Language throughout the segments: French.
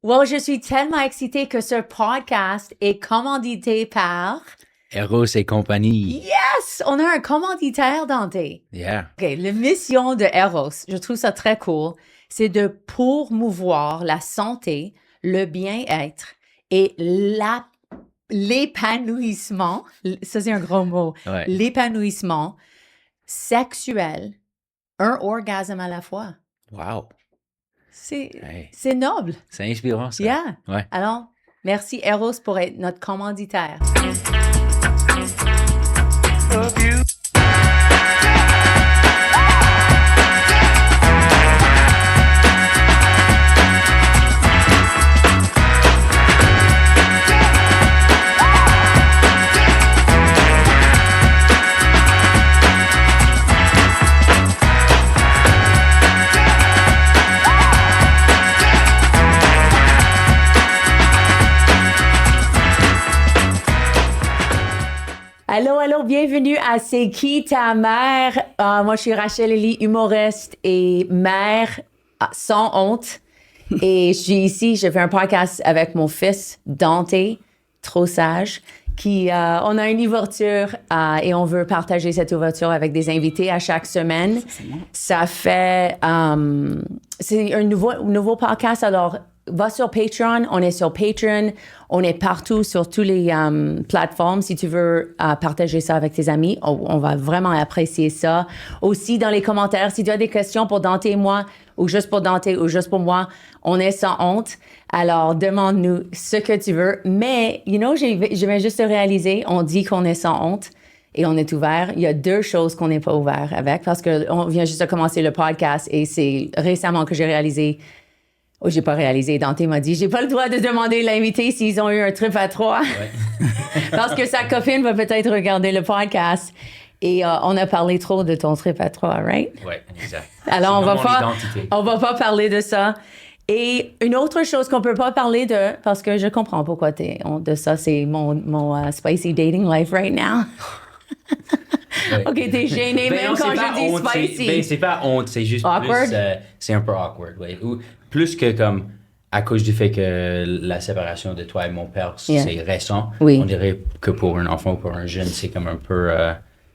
Well, je suis tellement excitée que ce podcast est commandité par... Eros et compagnie. Yes! On a un commanditaire, Dante. Yeah. OK, la mission de Eros, je trouve ça très cool, c'est de promouvoir la santé, le bien-être et l'épanouissement, ça c'est un gros mot, Ouais. l'épanouissement sexuel, un orgasme à la fois. Wow. C'est noble. C'est inspirant, ça. Yeah. Ouais. Alors, merci Eros pour être notre commanditaire. Allô, bienvenue à C'est qui ta mère? Moi, je suis Rachel Elie, humoriste et mère sans honte. Et je suis ici, je fais un podcast avec mon fils, Dante, trop sage, qui, on a une ouverture et on veut partager cette ouverture avec des invités à chaque semaine. Ça fait, c'est un nouveau podcast, alors va sur Patreon, on est sur Patreon, on est partout sur toutes les plateformes. Si tu veux partager ça avec tes amis, on va vraiment apprécier ça. Aussi, dans les commentaires, si tu as des questions pour Dante et moi, ou juste pour Dante, ou juste pour moi, on est sans honte. Alors, demande-nous ce que tu veux. Mais, je vais juste réaliser, on dit qu'on est sans honte et on est ouvert. Il y a deux choses qu'on n'est pas ouvert avec parce qu'on vient juste de commencer le podcast et c'est récemment que j'ai réalisé. Oh, j'ai pas réalisé. Dante m'a dit, j'ai pas le droit de demander l'invité s'ils ont eu un trip à trois. Ouais. Parce que sa copine va peut-être regarder le podcast. Et on a parlé trop de ton trip à trois, right? Oui, exact. Alors, C'est on va pas parler de ça. Et une autre chose qu'on peut pas parler de, parce que je comprends pourquoi t'es honte de ça, c'est mon spicy dating life right now. Ouais. OK, t'es gêné Ben même non, quand c'est pas je dis honte, spicy. c'est pas honte, c'est juste Awkward? plus... c'est un peu awkward, oui. Ou plus que comme... À cause du fait que la séparation de toi et mon père, c'est récent, Oui. On dirait que pour un enfant ou pour un jeune, c'est comme un peu...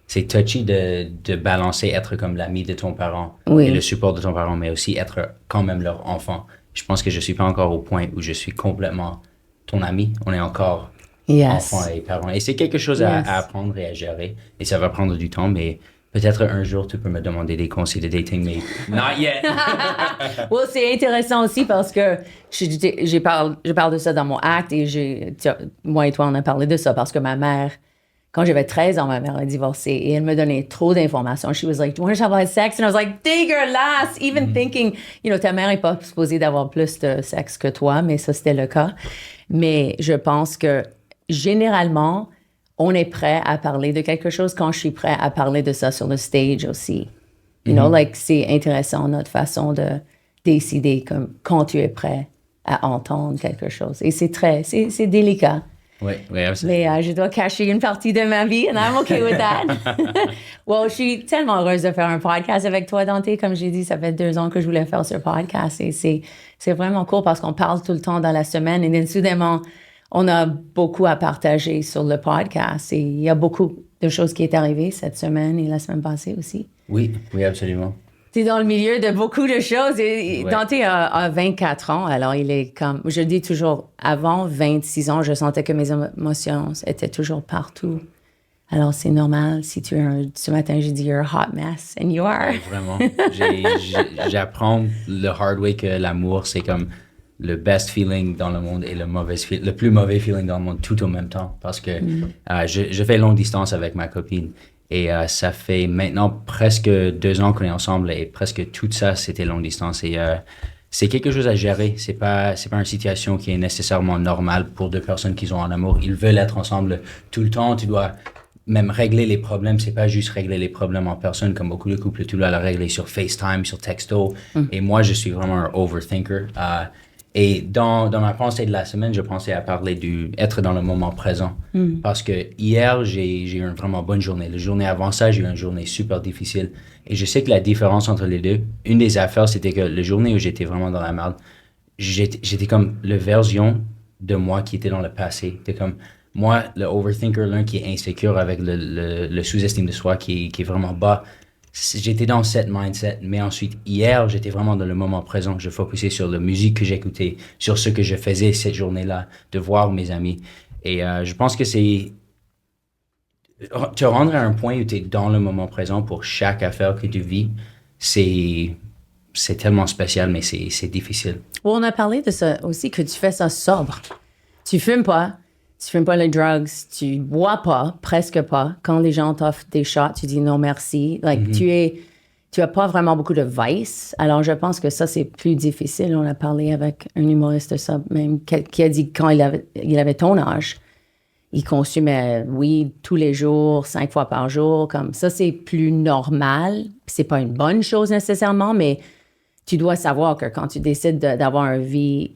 c'est touchy de balancer, être comme l'ami de ton parent et le support de ton parent, mais aussi être quand même leur enfant. Je pense que je suis pas encore au point où je suis complètement ton ami. On est encore enfant et parents. Et c'est quelque chose à apprendre et à gérer. Et ça va prendre du temps, mais... Peut-être un jour, tu peux me demander des conseils de dating, mais not yet. Well, c'est intéressant aussi parce que je parle de ça dans mon acte et moi et toi, on a parlé de ça parce que ma mère, quand j'avais 13 ans, ma mère a divorcé et elle me donnait trop d'informations. She was like, do you want to talk about sex? And I was like, dégueulasse! Even thinking, ta mère n'est pas supposée d'avoir plus de sexe que toi, mais ça, c'était le cas. Mais je pense que généralement, on est prêt à parler de quelque chose quand je suis prêt à parler de ça sur le stage aussi. C'est intéressant notre façon de décider comme quand tu es prêt à entendre quelque chose. Et c'est délicat. Oui, absolument. Mais je dois cacher une partie de ma vie and I'm okay with that. Well, je suis tellement heureuse de faire un podcast avec toi, Dante. Comme j'ai dit, ça fait 2 ans que je voulais faire ce podcast et c'est vraiment cool parce qu'on parle tout le temps dans la semaine et then, soudainement, on a beaucoup à partager sur le podcast et il y a beaucoup de choses qui sont arrivées cette semaine et la semaine passée aussi. Oui, absolument. Tu es dans le milieu de beaucoup de choses. Et Dante a 24 ans, alors il est comme... Je dis toujours, avant 26 ans, je sentais que mes émotions étaient toujours partout. Alors, c'est normal. Si ce matin, j'ai dit, you're a hot mess, and you are. Oui, vraiment. J'apprends le hard way que l'amour, c'est comme... le best feeling dans le monde et le plus mauvais feeling dans le monde tout au même temps parce que je fais longue distance avec ma copine et ça fait maintenant presque 2 ans qu'on est ensemble et presque tout ça c'était longue distance et c'est quelque chose à gérer. C'est pas une situation qui est nécessairement normale pour 2 personnes qui sont en amour. Ils veulent être ensemble tout le temps. Tu dois même régler les problèmes. C'est pas juste régler les problèmes en personne comme beaucoup de couples. Tu dois les régler sur FaceTime, sur texto. Et moi, je suis vraiment un overthinker. Et dans ma pensée de la semaine, je pensais à parler être dans le moment présent. Parce que hier, j'ai eu une vraiment bonne journée. La journée avant ça, j'ai eu une journée super difficile. Et je sais que la différence entre les deux, une des affaires, c'était que la journée où j'étais vraiment dans la merde, j'étais comme la version de moi qui était dans le passé. C'était comme moi, le overthinker, l'un qui est insécure avec le sous-estime de soi qui est vraiment bas. J'étais dans cette mindset, mais ensuite, hier, j'étais vraiment dans le moment présent. Je focusais sur la musique que j'écoutais, sur ce que je faisais cette journée-là, de voir mes amis. Et je pense que c'est te rendre à un point où tu es dans le moment présent pour chaque affaire que tu vis, c'est tellement spécial, mais c'est difficile. Well, on a parlé de ça aussi, que tu fais ça sobre. Tu fumes pas les drugs, tu bois pas, presque pas. Quand les gens t'offrent des shots, tu dis non merci. Like, tu as pas vraiment beaucoup de vices. Alors, je pense que ça, c'est plus difficile. On a parlé avec un humoriste de ça, même, qui a dit que quand il avait ton âge, il consumait weed tous les jours, 5 fois par jour. Comme ça, c'est plus normal. C'est pas une bonne chose nécessairement, mais tu dois savoir que quand tu décides d'avoir une vie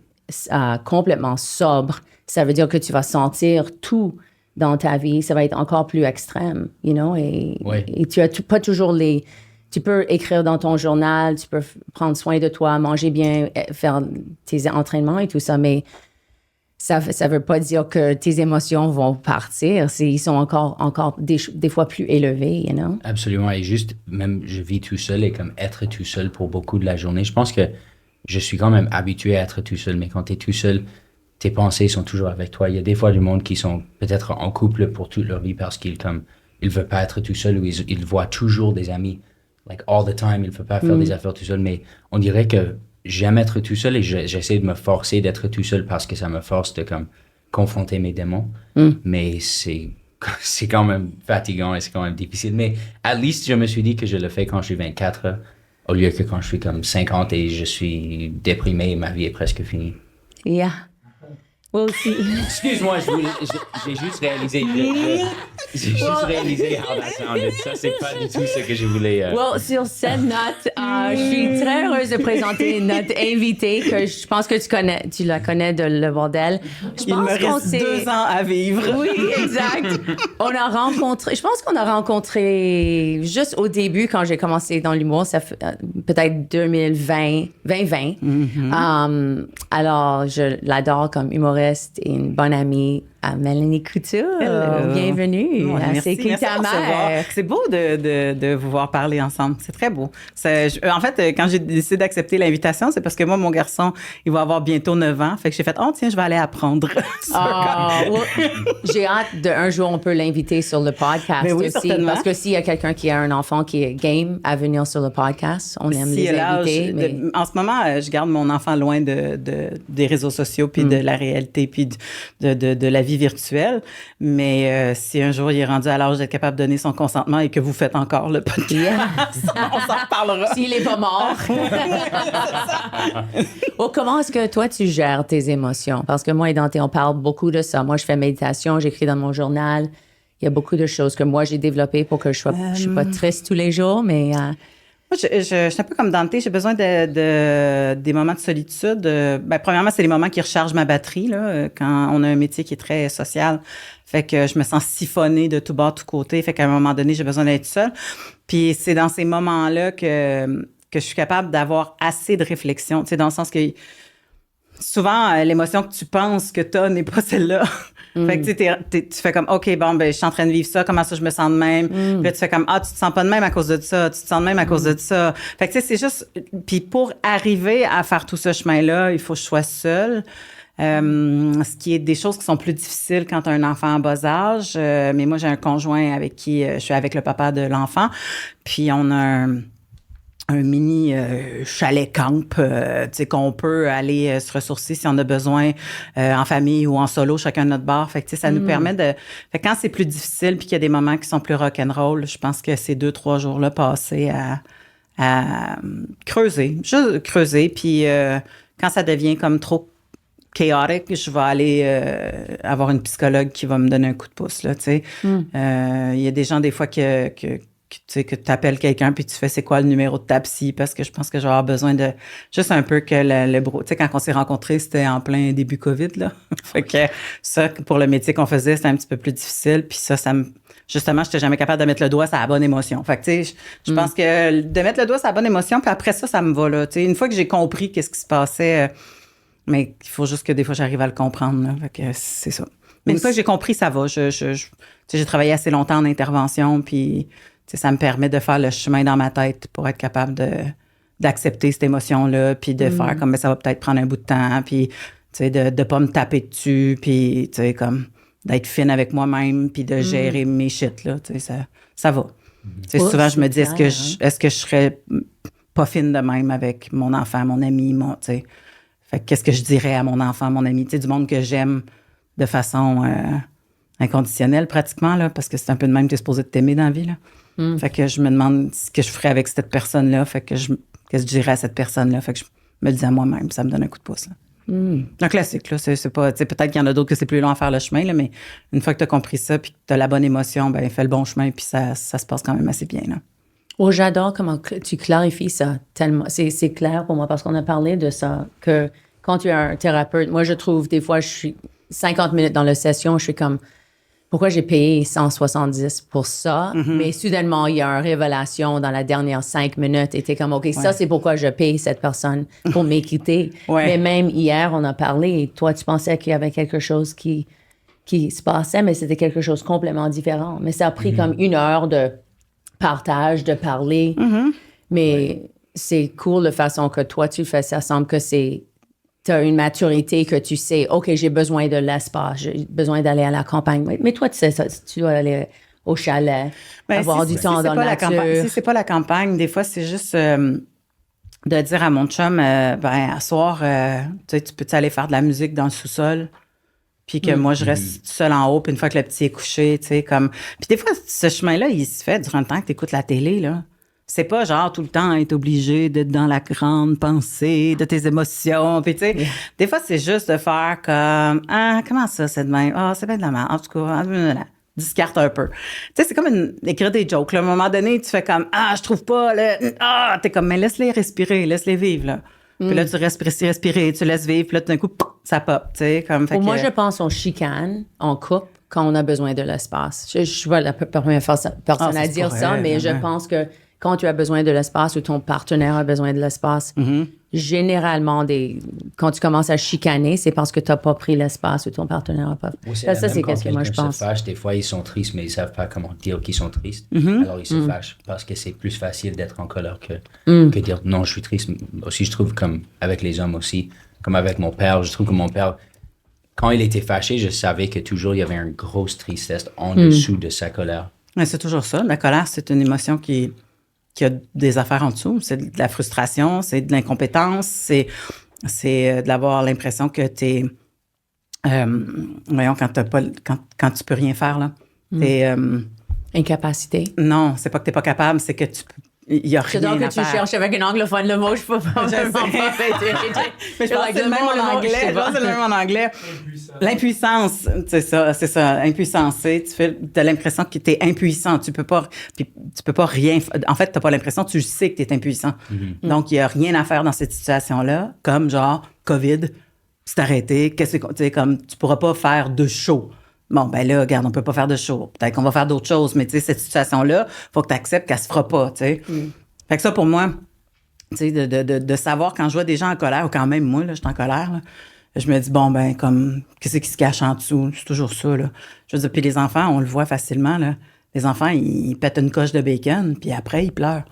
complètement sobre, ça veut dire que tu vas sentir tout dans ta vie. Ça va être encore plus extrême, you know? Et tu as pas toujours tu peux écrire dans ton journal, tu peux prendre soin de toi, manger bien, faire tes entraînements et tout ça, mais ça veut pas dire que tes émotions vont partir. Ils sont encore des fois plus élevés, you know? Absolument. Et juste, même, je vis tout seul et comme être tout seul pour beaucoup de la journée. Je pense que je suis quand même habitué à être tout seul, mais quand tu es tout seul, tes pensées sont toujours avec toi. Il y a des fois du monde qui sont peut-être en couple pour toute leur vie parce qu'ils veulent pas être tout seul ou ils voient toujours des amis. Like all the time, il ne veut pas faire des affaires tout seul. Mais on dirait que j'aime être tout seul et j'essaie de me forcer d'être tout seul parce que ça me force de confronter mes démons. Mais c'est quand même fatigant et c'est quand même difficile. Mais at least, je me suis dit que je le fais quand je suis 24 au lieu que quand je suis comme 50 et je suis déprimé et ma vie est presque finie. Yeah. Well, see. Excuse-moi, j'ai juste réalisé. J'ai juste réalisé how that sounded. Ça, c'est pas du tout ce que je voulais. Well, sur cette note, je suis très heureuse de présenter notre invitée que je pense que tu la connais de Le Bordel. Il me reste 2 ans à vivre. Oui, exact. Je pense qu'on a rencontré juste au début quand j'ai commencé dans l'humour, ça fait peut-être 2020. Alors, je l'adore comme humoriste et une bonne amie à Mélanie Couture. Hello. Bienvenue. Merci, C'est qui merci ta de recevoir. mère? C'est beau de vous voir parler ensemble. C'est très beau. En fait, quand j'ai décidé d'accepter l'invitation, c'est parce que moi, mon garçon, il va avoir bientôt 9 ans. Fait que j'ai fait, oh tiens, je vais aller apprendre. J'ai hâte un jour, on peut l'inviter sur le podcast oui, aussi. certainement. Parce que s'il y a quelqu'un qui a un enfant qui est game à venir sur le podcast, on aime les inviter. Mais... En ce moment, je garde mon enfant loin des réseaux sociaux puis de la réalité puis de la vie virtuelle. Mais si un jour il est rendu à l'âge d'être capable de donner son consentement et que vous faites encore le podcast, on s'en reparlera. S'il n'est pas mort. Comment est-ce que toi, tu gères tes émotions? Parce que moi et Dante, on parle beaucoup de ça. Moi, je fais méditation, j'écris dans mon journal. Il y a beaucoup de choses que moi, j'ai développées pour que je suis pas triste tous les jours, mais... Moi, je suis un peu comme Dante. J'ai besoin des moments de solitude. Premièrement, c'est les moments qui rechargent ma batterie, là, quand on a un métier qui est très social. Fait que je me sens siphonnée de tout bas, de tout côté. Fait qu'à un moment donné, j'ai besoin d'être seule. Puis c'est dans ces moments-là que je suis capable d'avoir assez de réflexion. Tu sais, dans le sens que souvent, l'émotion que tu penses que t'as n'est pas celle-là. Fait que tu fais comme, OK, bon, ben je suis en train de vivre ça, comment ça je me sens de même? Puis là, tu fais comme, tu te sens pas de même à cause de ça, tu te sens de même à cause de ça. Fait que tu sais, c'est juste... Puis pour arriver à faire tout ce chemin-là, il faut que je sois seule. Ce qui est des choses qui sont plus difficiles quand tu as un enfant en bas âge. Mais moi, j'ai un conjoint avec qui je suis avec le papa de l'enfant. Puis on a un mini chalet camp, tu sais, qu'on peut aller se ressourcer si on a besoin en famille ou en solo, chacun de notre bar. Fait que, tu sais, ça nous permet de... Fait que quand c'est plus difficile puis qu'il y a des moments qui sont plus rock'n'roll, je pense que ces 2-3 jours-là passés à creuser, juste creuser. Puis quand ça devient comme trop chaotique, je vais aller avoir une psychologue qui va me donner un coup de pouce, là, tu sais. Il y a des gens, des fois, tu sais, que tu appelles quelqu'un puis tu fais c'est quoi le numéro de ta psy parce que je pense que je vais avoir besoin de juste un peu que tu sais, quand on s'est rencontrés, c'était en plein début COVID, là. Fait que ça, pour le métier qu'on faisait, c'était un petit peu plus difficile. Puis ça justement, j'étais jamais capable de mettre le doigt sur la bonne émotion. Fait que, tu sais, je pense que de mettre le doigt sur la bonne émotion, puis après ça, ça me va, là. Tu sais, une fois que j'ai compris qu'est-ce qui se passait Mais il faut juste que des fois, j'arrive à le comprendre. Là. Fait que c'est ça. Mais une fois que j'ai compris, ça va. J'ai travaillé assez longtemps en intervention, puis ça me permet de faire le chemin dans ma tête pour être capable d'accepter cette émotion-là, puis de faire comme, ça va peut-être prendre un bout de temps, puis de ne pas me taper dessus, puis comme d'être fine avec moi-même, puis de gérer mes shit, là. Ça va. Souvent, je me dis, est-ce que je serais pas fine de même avec mon enfant, mon ami, fait qu'est-ce que je dirais à mon enfant, mon ami, du monde que j'aime de façon inconditionnelle pratiquement, là, parce que c'est un peu de même que tu es supposé t'aimer dans la vie, là. Fait que je me demande ce que je ferais avec cette personne-là, fait que qu'est-ce que je dirais à cette personne-là, fait que je me le dis à moi-même, ça me donne un coup de pouce, là. Un classique, là, c'est pas, peut-être qu'il y en a d'autres que c'est plus long à faire le chemin, là, mais une fois que tu as compris ça, puis que tu as la bonne émotion, ben fais le bon chemin, puis ça se passe quand même assez bien, là. Oh, j'adore comment tu clarifies ça tellement. C'est clair pour moi parce qu'on a parlé de ça, que quand tu es un thérapeute, moi, je trouve, des fois, je suis 50 minutes dans la session, je suis comme, pourquoi j'ai payé 170 pour ça? Mais soudainement, il y a une révélation dans la dernière 5 minutes et t'es comme, OK, ça, c'est pourquoi je paye cette personne pour m'écouter. Mais même hier, on a parlé et toi, tu pensais qu'il y avait quelque chose qui se passait, mais c'était quelque chose complètement différent. Mais ça a pris comme 1 heure de partage, de parler. Mais c'est cool de façon que toi, tu fais ça. Semble que tu as une maturité que tu sais, OK, j'ai besoin de l'espace, j'ai besoin d'aller à la campagne. Mais toi, tu sais ça, tu dois aller au chalet, avoir du temps dans la nature. Si c'est pas la campagne, des fois, c'est juste de dire à mon chum, à soir, tu peux-tu aller faire de la musique dans le sous-sol? Puis que moi, je reste seule en haut, puis une fois que le petit est couché, tu sais, comme... Puis des fois, ce chemin-là, il se fait durant le temps que tu écoutes la télé, là. C'est pas genre tout le temps être obligé d'être dans la grande pensée de tes émotions. Puis tu sais, des fois, c'est juste de faire comme, comment ça, c'est de même? C'est bien de la merde. En tout cas, discarte un peu. Tu sais, c'est comme écrire des jokes. Là. À un moment donné, tu fais comme, je trouve pas, là. T'es comme, mais laisse-les respirer, laisse-les vivre, là. Puis là, tu respirer, tu laisses vivre, puis là, tout d'un coup, ça pop, tu sais, comme... Moi, je pense qu'on chicane, on coupe quand on a besoin de l'espace. Je suis pas la première personne à dire ça, mais je pense que quand tu as besoin de l'espace ou ton partenaire a besoin de l'espace, généralement, quand tu commences à chicaner, c'est parce que tu n'as pas pris l'espace ou ton partenaire n'a pas. Ça, c'est qu'est-ce que moi, je pense. Se fâche, des fois, ils sont tristes, mais ils ne savent pas comment dire qu'ils sont tristes. Alors, ils se fâchent parce que c'est plus facile d'être en colère que dire non, je suis triste. Aussi, je trouve, comme avec les hommes aussi, comme avec mon père, je trouve que mon père, quand il était fâché, je savais que toujours il y avait une grosse tristesse en dessous de sa colère. Ouais, c'est toujours ça. La colère, c'est une émotion qui a des affaires en dessous. C'est de la frustration, c'est de l'incompétence, c'est d'avoir l'impression que t'es... voyons, quand tu peux rien faire, là. T'es... incapacité. Non, c'est pas que t'es pas capable, c'est que il y a rien à faire. C'est donc que tu cherches avec une anglophone le mot, je peux pas. Mais je pense que c'est le même en anglais. Je pense que c'est le même en anglais. L'impuissance, c'est ça. Impuissance, tu as l'impression que tu es impuissant. Tu peux pas rien. En fait, tu n'as pas l'impression, tu sais que tu es impuissant. Donc, il n'y a rien à faire dans cette situation-là, comme genre COVID, c'est arrêté. Comme tu pourras pas faire de show. Bon, ben là, regarde, on peut pas faire de show. Peut-être qu'on va faire d'autres choses, mais tu sais, cette situation-là, faut que tu acceptes qu'elle se fera pas, tu sais. Fait que ça, pour moi, tu sais, de savoir quand je vois des gens en colère, ou quand même moi, là, je suis en colère, là, je me dis, bon, ben, comme, qu'est-ce qui se cache en dessous? C'est toujours ça, là. Je veux dire, puis les enfants, on le voit facilement, là. Les enfants, ils pètent une coche de bacon, puis après, ils pleurent.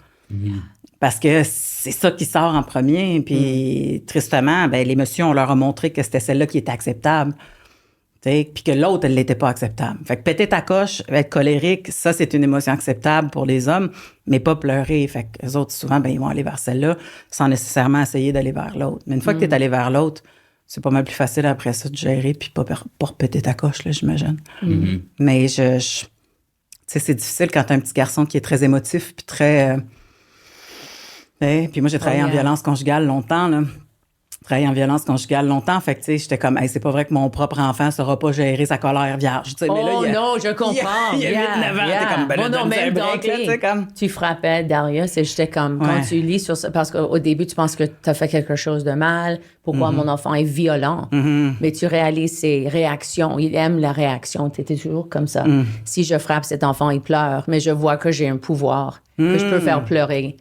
Parce que c'est ça qui sort en premier, puis tristement, ben, l'émotion, on leur a montré que c'était celle-là qui était acceptable. Puis que l'autre, elle l'était pas acceptable. Fait que péter ta coche, être colérique, ça, c'est une émotion acceptable pour les hommes, mais pas pleurer. Fait que les autres, souvent, ben, ils vont aller vers celle-là sans nécessairement essayer d'aller vers l'autre. Mais une fois que tu es allé vers l'autre, c'est pas mal plus facile après ça de gérer puis pas péter ta coche, là, j'imagine. Mais tu sais, c'est difficile quand t'as un petit garçon qui est très émotif puis très... puis moi, j'ai travaillé en violence conjugale longtemps, là. En violence conjugale longtemps. Fait que, tu sais, j'étais comme, c'est pas vrai que mon propre enfant ne saura pas gérer sa colère vierge. Mais là, non, je comprends. Il y a 8-9 ans, t'es comme, ben là, non, même break, là, tu sais, comme. Tu frappais Darius et j'étais comme, quand tu lis sur ça, parce qu'au début, tu penses que tu as fait quelque chose de mal, pourquoi mon enfant est violent. Mais tu réalises ses réactions. Il aime la réaction. Tu étais toujours comme ça. Si je frappe cet enfant, il pleure, mais je vois que j'ai un pouvoir, que je peux faire pleurer.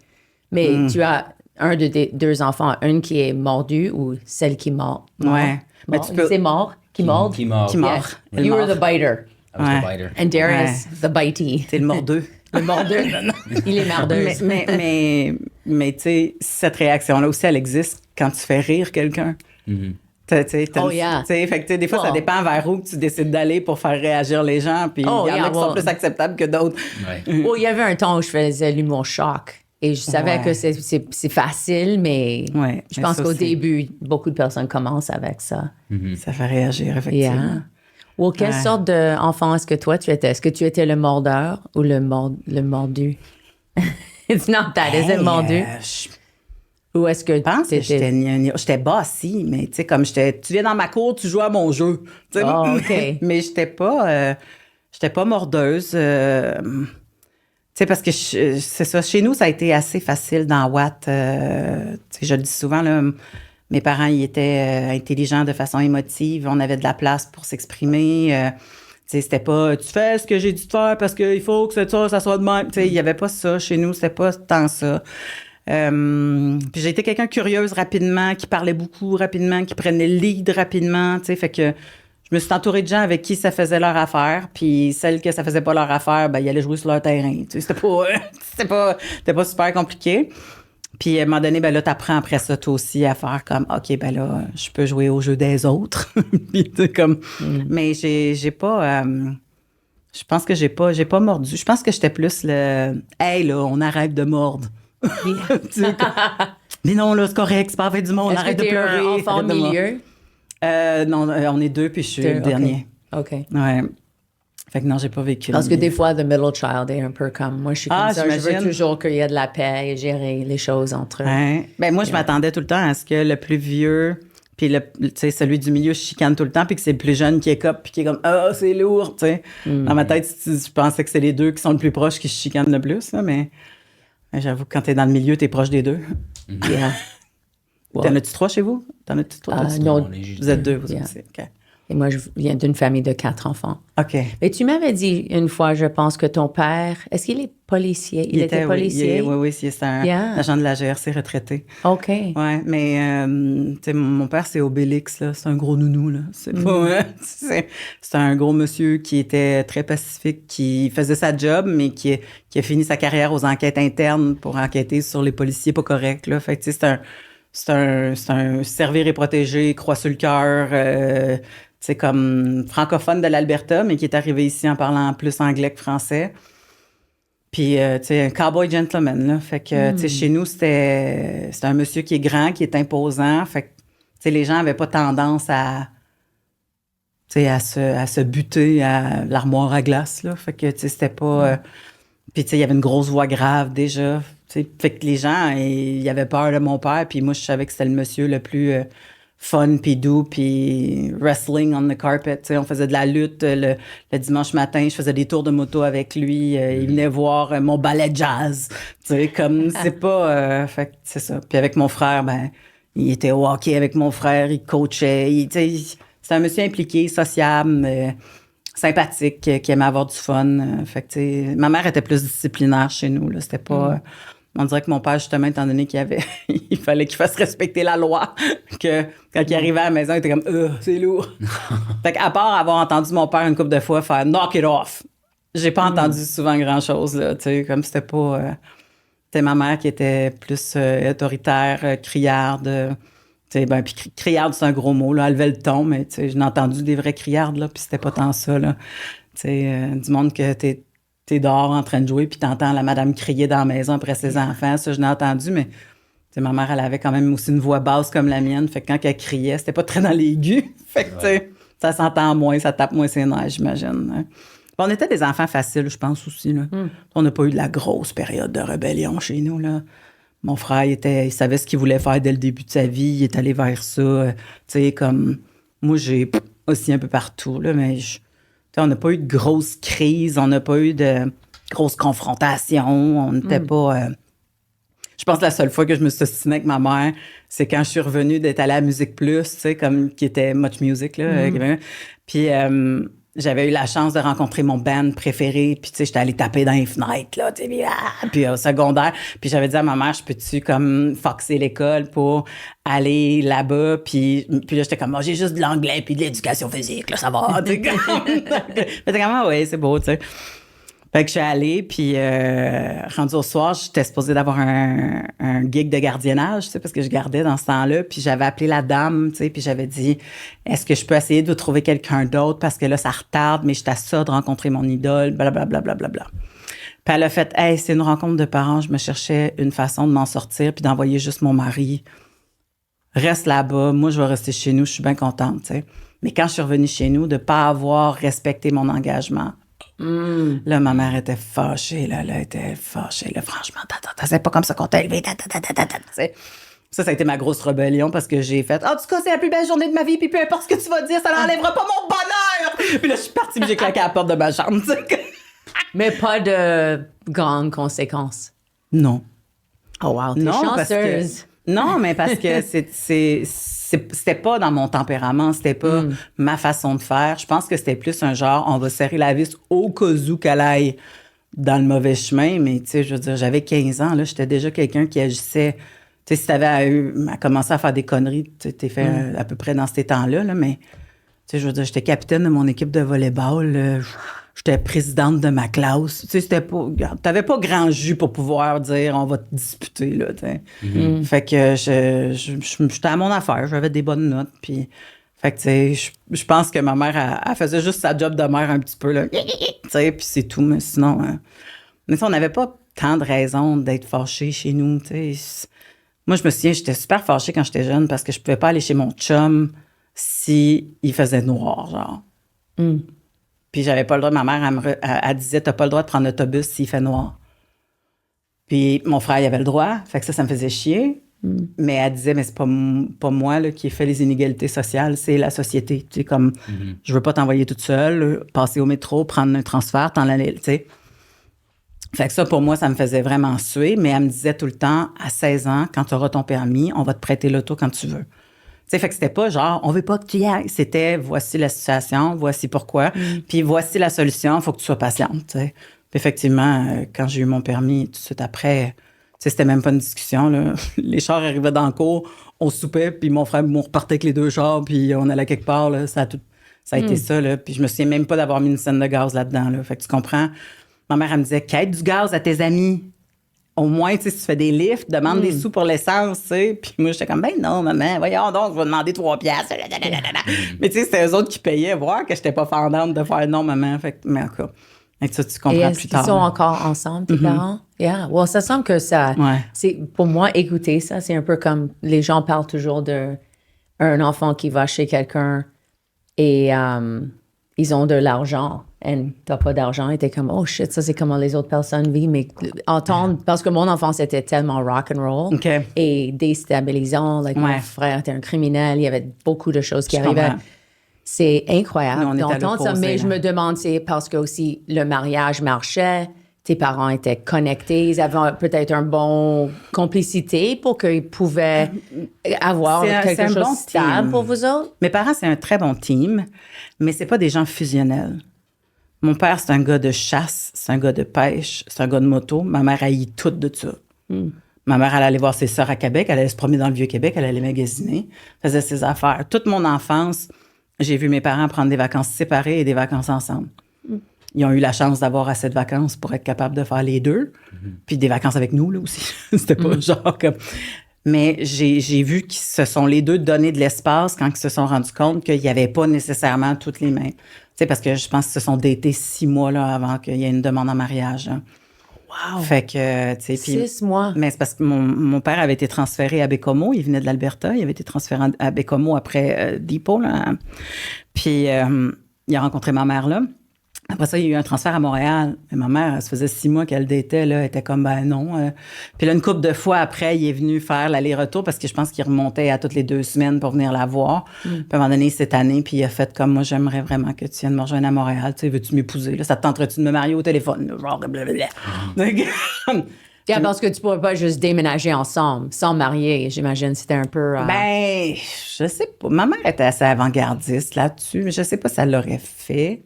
Mais tu as un de tes deux enfants, une qui est mordue ou celle qui mord? Ouais. Mais tu peux... C'est mort, qui mord? Qui mord. Qui mord. Yeah. You were the biter. I was the biter. And Darius, the bitey. C'est le mordeux. Le mordeux. Il est merdeuse. Mais tu sais, cette réaction-là aussi, elle existe quand tu fais rire quelqu'un. Oh, yeah. Fait que, tu sais, des fois, ça dépend vers où tu décides d'aller pour faire réagir les gens. Puis il y en a qui sont plus acceptables que d'autres. Ouais. Oh, il y avait un temps où je faisais l'humour choc. Et je savais que c'est facile, mais je pense qu'au début, beaucoup de personnes commencent avec ça. Ça fait réagir, effectivement. Yeah. Well, quelle sorte d'enfant est-ce que toi, tu étais? Est-ce que tu étais le mordeur ou le mordu? It's not that, is it mordu? Ou est-ce que je pense que j'étais bossy, mais tu sais, comme tu viens dans ma cour, tu joues à mon jeu. Oh, OK. Mais j'étais pas mordeuse. Tu sais, parce que c'est ça, chez nous, ça a été assez facile dans Watt. Tu sais, je le dis souvent, là, mes parents, ils étaient intelligents de façon émotive. On avait de la place pour s'exprimer. Tu sais, c'était pas « tu fais ce que j'ai dit de faire parce qu'il faut que ça soit de même ». Tu sais, il y avait pas ça chez nous, c'était pas tant ça. Puis j'ai été quelqu'un de curieuse rapidement, qui parlait beaucoup rapidement, qui prenait le lead rapidement, tu sais, fait que je me suis entourée de gens avec qui ça faisait leur affaire, puis celles que ça faisait pas leur affaire, ben ils allaient jouer sur leur terrain, tu sais, c'était pas super compliqué. Puis à un moment donné, ben là, t'apprends après ça toi aussi à faire comme OK, ben là, je peux jouer au jeu des autres. Puis tu sais comme mais j'ai pas je pense que j'ai pas mordu. Je pense que j'étais plus le hey là, on arrête de mordre. Mais non, là, c'est correct, c'est pas fait du monde, Est-ce arrête que de pleurer. Un enfant milieu? Non, on est deux, puis je suis le dernier. OK. Ouais. Fait que non, j'ai pas vécu. Parce que des fois, the middle child est un peu comme moi, je suis comme ça. J'imagine. Je veux toujours qu'il y ait de la paix et gérer les choses entre eux. Ouais. Ben moi, je m'attendais tout le temps à ce que le plus vieux, puis tu sais, celui du milieu chicane tout le temps, puis que c'est le plus jeune qui écope, puis qui est comme c'est lourd, tu sais. Dans ma tête, je pensais que c'est les deux qui sont le plus proches qui se chicanent le plus, là, mais j'avoue que quand t'es dans le milieu, t'es proche des deux. Yeah. T'en as-tu trois chez vous? T'en as-tu trois? Non, vous êtes deux, vous aussi. OK. Et moi, je viens d'une famille de 4 enfants. OK. Mais tu m'avais dit une fois, je pense, que ton père, est-ce qu'il est policier? Il était policier? Oui, c'est un agent de la GRC retraité. OK. Oui, mais tu sais, mon père, c'est Obélix, là. C'est un gros nounou, là. C'est pas... c'est un gros monsieur qui était très pacifique, qui faisait sa job, mais qui a fini sa carrière aux enquêtes internes pour enquêter sur les policiers pas corrects, là. Fait que, tu sais, c'est un servir et protéger, croix sur le cœur, c'est comme francophone de l'Alberta, mais qui est arrivé ici en parlant plus anglais que français. Puis, tu sais, un cowboy gentleman, là. Fait que, tu sais, chez nous, c'était un monsieur qui est grand, qui est imposant. Fait que, tu sais, les gens avaient pas tendance à se buter à l'armoire à glace, là. Fait que, tu sais, c'était pas... Puis, tu sais, il y avait une grosse voix grave, déjà. Tu sais, fait que les gens, ils avaient peur de mon père. Puis moi, je savais que c'était le monsieur le plus... fun, puis doux, puis wrestling on the carpet. Tu sais, on faisait de la lutte le dimanche matin. Je faisais des tours de moto avec lui. Il venait voir mon ballet jazz. Tu sais, comme c'est pas... fait que c'est ça. Puis avec mon frère, ben il était au hockey avec mon frère. Il coachait. Tu sais, c'est un monsieur impliqué, sociable, sympathique, qui aimait avoir du fun. Fait que, tu sais, ma mère était plus disciplinaire chez nous. Là. C'était pas... On dirait que mon père, justement, étant donné il fallait qu'il fasse respecter la loi, que quand il arrivait à la maison, il était comme « c'est lourd ». Fait qu'à part avoir entendu mon père une couple de fois faire « knock it off », j'ai pas entendu souvent grand-chose, là, tu sais, comme c'était pas... c'était ma mère qui était plus autoritaire, criarde, tu sais, ben, puis criarde, c'est un gros mot, là, elle levait le ton, mais tu sais, j'ai entendu des vraies criardes, là, puis c'était pas tant ça, là. Tu sais, du monde que t'es dehors en train de jouer, puis t'entends la madame crier dans la maison après ses enfants. Ça, je l'ai entendu, mais ma mère, elle avait quand même aussi une voix basse comme la mienne. Fait que quand elle criait, c'était pas très dans l'aigu. Fait que, tu sais, ça s'entend moins, ça tape moins ses nerfs, j'imagine. Hein. On était des enfants faciles, je pense aussi. Là. On n'a pas eu de la grosse période de rébellion chez nous. Là. Mon frère, il savait ce qu'il voulait faire dès le début de sa vie. Il est allé vers ça. Tu sais, comme... Moi, j'ai aussi un peu partout, là, mais... On n'a pas eu de grosses crises, on n'a pas eu de grosses confrontations, on n'était pas... Je pense que la seule fois que je me suis ostinée avec ma mère, c'est quand je suis revenue d'être allée à Musique Plus, tu sais, comme qui était Much Music, là. Puis j'avais eu la chance de rencontrer mon band préféré, puis tu sais, j'étais allée taper dans les fenêtres, là, tu sais, puis au secondaire, puis j'avais dit à ma mère, je peux-tu comme foxer l'école pour aller là-bas, puis là, j'étais comme, j'ai juste de l'anglais puis de l'éducation physique, là, ça va, tu sais, comme... Mais t'es comme, ouais, c'est beau, tu sais. Fait que je suis allée, puis rendue au soir, j'étais supposée d'avoir un gig de gardiennage, tu sais, parce que je gardais dans ce temps-là, puis j'avais appelé la dame, tu sais, puis j'avais dit, est-ce que je peux essayer de trouver quelqu'un d'autre, parce que là, ça retarde, mais j'étais à ça de rencontrer mon idole, blablabla, blablabla. Puis elle a fait, hey, c'est une rencontre de parents, je me cherchais une façon de m'en sortir, puis d'envoyer juste mon mari. Reste là-bas, moi, je vais rester chez nous, je suis bien contente, tu sais. Mais quand je suis revenue chez nous, de ne pas avoir respecté mon engagement, là, ma mère était fâchée, là, elle était fâchée, là, franchement, c'est pas comme ça qu'on t'a élevé, Ça a été ma grosse rébellion parce que j'ai fait, en tout cas, c'est la plus belle journée de ma vie, puis peu importe ce que tu vas dire, ça n'enlèvera pas mon bonheur! Puis là, je suis partie, puis j'ai claqué à la porte de ma chambre, tu sais. Mais pas de grandes conséquences. Non. Oh wow, t'es Non, parce chanceuse. que, non, mais parce que c'était pas dans mon tempérament, c'était pas ma façon de faire. Je pense que c'était plus un genre, on va serrer la vis au cas où qu'elle aille dans le mauvais chemin. Mais tu sais, je veux dire, j'avais 15 ans, là, j'étais déjà quelqu'un qui agissait. Tu sais, si t'avais commencé à faire des conneries, tu t'es fait à peu près dans ces temps-là, là, mais tu sais, je veux dire, j'étais capitaine de mon équipe de volleyball. J'étais présidente de ma classe. Tu sais, c'était pas... T'avais pas grand jus pour pouvoir dire « on va te disputer », là, tu sais. Fait que j'étais à mon affaire. J'avais des bonnes notes, puis... Fait que, tu sais, je pense que ma mère, elle faisait juste sa job de mère un petit peu, là. Tu sais, puis c'est tout, mais sinon... Mais ça, on n'avait pas tant de raisons d'être fâchés chez nous, tu sais. Moi, je me souviens, j'étais super fâchée quand j'étais jeune parce que je pouvais pas aller chez mon chum si il faisait noir, genre. Puis j'avais pas le droit, ma mère, elle disait, t'as pas le droit de prendre l'autobus s'il fait noir. Puis mon frère, il avait le droit, fait que ça me faisait chier. Mais elle disait, mais c'est pas moi là, qui ai fait les inégalités sociales, c'est la société. Tu sais, comme, je veux pas t'envoyer toute seule, passer au métro, prendre un transfert, t'en aller, tu sais. Fait que ça, pour moi, ça me faisait vraiment suer, mais elle me disait tout le temps, à 16 ans, quand tu auras ton permis, on va te prêter l'auto quand tu veux. Tu sais, fait que c'était pas genre, on veut pas que tu y ailles. C'était, voici la situation, voici pourquoi, puis voici la solution, il faut que tu sois patiente, tu sais. Puis effectivement, quand j'ai eu mon permis, tout de suite après, tu sais, c'était même pas une discussion, là. Les chars arrivaient dans le cours, on soupait, puis mon frère, on repartait avec les deux chars, puis on allait quelque part, là. Ça a été ça, là. Puis je me souviens même pas d'avoir mis une scène de gaz là-dedans, là. Fait que tu comprends? Ma mère, elle me disait, quête du gaz à tes amis. Au moins, tu sais, si tu fais des lifts, demande des sous pour l'essence, tu sais. Puis moi, j'étais comme, ben non, maman, voyons donc, je vais demander 3 piastres. Mais tu sais, c'était eux autres qui payaient, voir que j'étais pas fendante de faire non, maman. Fait que, mais encore, ça, tu comprends plus tard. Ils sont encore ensemble, tes parents? Yeah. Well, ça semble que ça... Ouais. C'est, pour moi, écouter ça, c'est un peu comme... Les gens parlent toujours d'un enfant qui va chez quelqu'un et ils ont de l'argent. Et t'as pas d'argent, et t'es comme, oh shit, ça c'est comment les autres personnes vivent. Mais entendre, parce que mon enfance était tellement rock and roll et déstabilisant. Like, mon frère était un criminel, il y avait beaucoup de choses qui arrivaient. C'est incroyable d'entendre ça, mais je me demande, c'est parce que aussi le mariage marchait, tes parents étaient connectés, ils avaient peut-être un bon complicité pour qu'ils pouvaient avoir quelque chose de stable pour vous autres. Mes parents, c'est un très bon team, mais c'est pas des gens fusionnels. Mon père, c'est un gars de chasse, c'est un gars de pêche, c'est un gars de moto. Ma mère haït tout de ça. Ma mère, elle allait voir ses sœurs à Québec, elle allait se promener dans le Vieux-Québec, elle allait magasiner, faisait ses affaires. Toute mon enfance, j'ai vu mes parents prendre des vacances séparées et des vacances ensemble. Ils ont eu la chance d'avoir assez de vacances pour être capables de faire les deux. Puis des vacances avec nous, là, aussi. C'était pas genre comme... Mais j'ai vu qu'ils se sont les deux donné de l'espace quand ils se sont rendus compte qu'il n'y avait pas nécessairement toutes les mêmes. Tu sais, parce que je pense qu'ils se sont datés 6 mois là, avant qu'il y ait une demande en mariage. Hein. Wow! Fait que, tu sais... 6 mois. Mais c'est parce que mon père avait été transféré à Bécomo. Il venait de l'Alberta. Il avait été transféré à Bécomo après Depot, là. Puis, il a rencontré ma mère là. Après ça, il y a eu un transfert à Montréal. Et ma mère, ça faisait 6 mois qu'elle datait, là. Elle était comme, ben non. Puis là, une couple de fois après, il est venu faire l'aller-retour parce que je pense qu'il remontait à toutes les 2 semaines pour venir la voir. Puis à un moment donné, cette année, puis il a fait comme, moi, j'aimerais vraiment que tu viennes me rejoindre à Montréal. Tu sais, veux-tu m'épouser? Là, ça te tenterait-tu de me marier au téléphone? Là? Genre, blablabla. Parce que tu pourrais pas juste déménager ensemble, sans marier, j'imagine. C'était un peu... Ben, je sais pas. Ma mère était assez avant-gardiste là-dessus, mais je sais pas si elle l'aurait fait.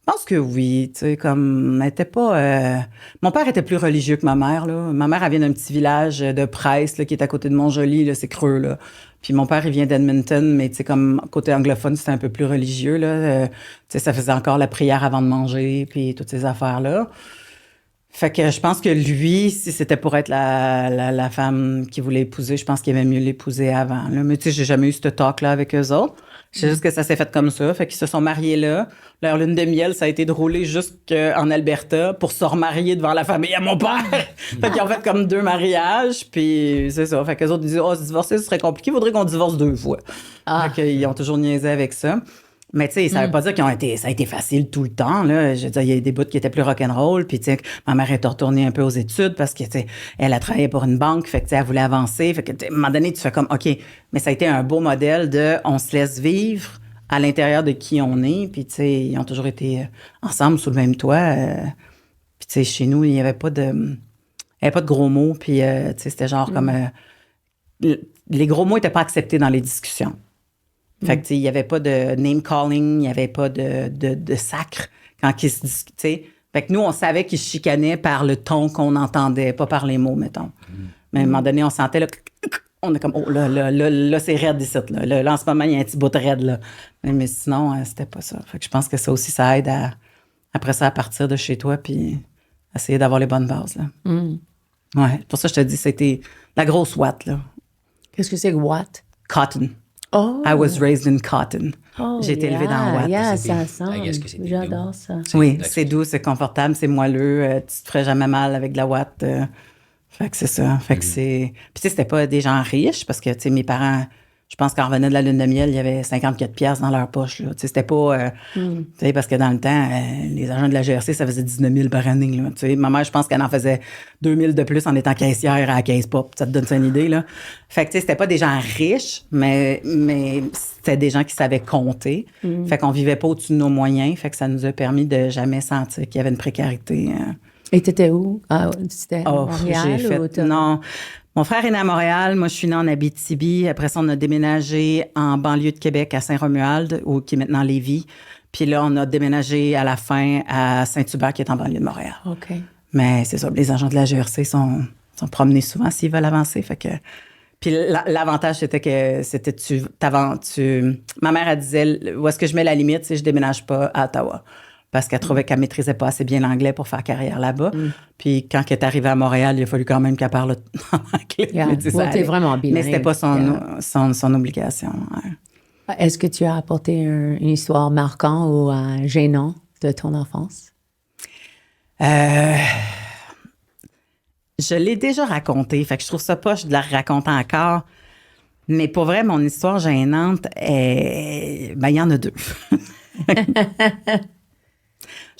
Je pense que oui, tu sais, comme, elle était pas... Mon père était plus religieux que ma mère, là. Ma mère, elle vient d'un petit village de Price, là, qui est à côté de Montjoly, là, c'est creux, là. Puis mon père, il vient d'Edmonton, mais tu sais, comme, côté anglophone, c'était un peu plus religieux, là. Tu sais, ça faisait encore la prière avant de manger, puis toutes ces affaires-là. Fait que je pense que lui, si c'était pour être la femme qu'il voulait épouser, je pense qu'il aimait mieux l'épouser avant, là. Mais tu sais, j'ai jamais eu ce talk-là avec eux autres. C'est juste que ça s'est fait comme ça. Fait qu'ils se sont mariés là. Leur lune de miel, ça a été de rouler jusqu'en Alberta pour se remarier devant la famille à mon père. Fait qu'ils ont fait comme 2 mariages. Puis c'est ça. Fait qu'eux autres disaient, se divorcer, ce serait compliqué. Il faudrait qu'on divorce 2 fois. Fait qu'ils ont toujours niaisé avec ça. Mais tu sais, ça veut pas dire ça a été facile tout le temps, là. Je veux dire, il y a des bouts qui étaient plus rock'n'roll, puis tu sais, ma mère est retournée un peu aux études parce que, tu sais, elle a travaillé pour une banque, fait que, tu sais, elle voulait avancer, fait que, à un moment donné, tu fais comme, OK, mais ça a été un beau modèle de on se laisse vivre à l'intérieur de qui on est, puis tu sais, ils ont toujours été ensemble sous le même toit. Puis tu sais, chez nous, il y avait pas de gros mots, puis tu sais, c'était genre comme... les gros mots étaient pas acceptés dans les discussions. Fait que, tu sais, il n'y avait pas de name-calling, il n'y avait pas de sacre quand ils se discutaient. Fait que nous, on savait qu'ils se chicanaient par le ton qu'on entendait, pas par les mots, mettons. Mais à un moment donné, on sentait, là, on est comme, oh, là, c'est raide ici, là. Là, en ce moment, il y a un petit bout de raide, là. Mais sinon, c'était pas ça. Fait que je pense que ça aussi, ça aide après ça, à partir de chez toi, puis essayer d'avoir les bonnes bases, là. Ouais, pour ça, je te dis, c'était la grosse Watt, là. Qu'est-ce que c'est que what? Cotton. Oh. I was raised in cotton. Oh, J'ai été élevée dans Watt. Yeah, C'est ça doux. sent. I guess que c'est J'adore doux. ça. Oui, c'est doux, c'est confortable, c'est moelleux. Tu te ferais jamais mal avec de la Watt. Fait que c'est ça. Fait que c'est... Puis tu sais, c'était pas des gens riches parce que, tu sais, mes parents... Je pense qu'en revenant de la lune de miel, il y avait 54 piastres dans leur poche, là. Tu sais, c'était pas... Tu sais, parce que dans le temps, les agents de la GRC, ça faisait 19 000 par année, là. Tu sais, ma mère, je pense qu'elle en faisait 2 000 de plus en étant caissière à 15 pop. Ça te donne une idée, là. Fait que, tu sais, c'était pas des gens riches, mais c'était des gens qui savaient compter. Fait qu'on vivait pas au-dessus de nos moyens. Fait que ça nous a permis de jamais sentir qu'il y avait une précarité. Et t'étais où? Ah, c'était à Montréal? Non. Mon frère est né à Montréal. Moi, je suis née en Abitibi. Après ça, on a déménagé en banlieue de Québec à Saint-Romuald, qui est maintenant Lévis. Puis là, on a déménagé à la fin à Saint-Hubert, qui est en banlieue de Montréal. OK. Mais c'est ça, les agents de la GRC sont promenés souvent s'ils veulent avancer. Fait que... Puis l'avantage, c'était que ma mère, elle disait, où est-ce que je mets la limite si je déménage pas à Ottawa? Parce qu'elle trouvait qu'elle maîtrisait pas assez bien l'anglais pour faire carrière là-bas. Puis quand elle est arrivée à Montréal, il a fallu quand même qu'elle parle en anglais. Yeah. T'es vraiment bilingue. Mais c'était pas son obligation. Ouais. Est-ce que tu as apporté une histoire marquante ou gênante de ton enfance? Je l'ai déjà racontée, fait que je trouve ça poche de la raconter encore. Mais pour vrai, mon histoire gênante, il y en a 2.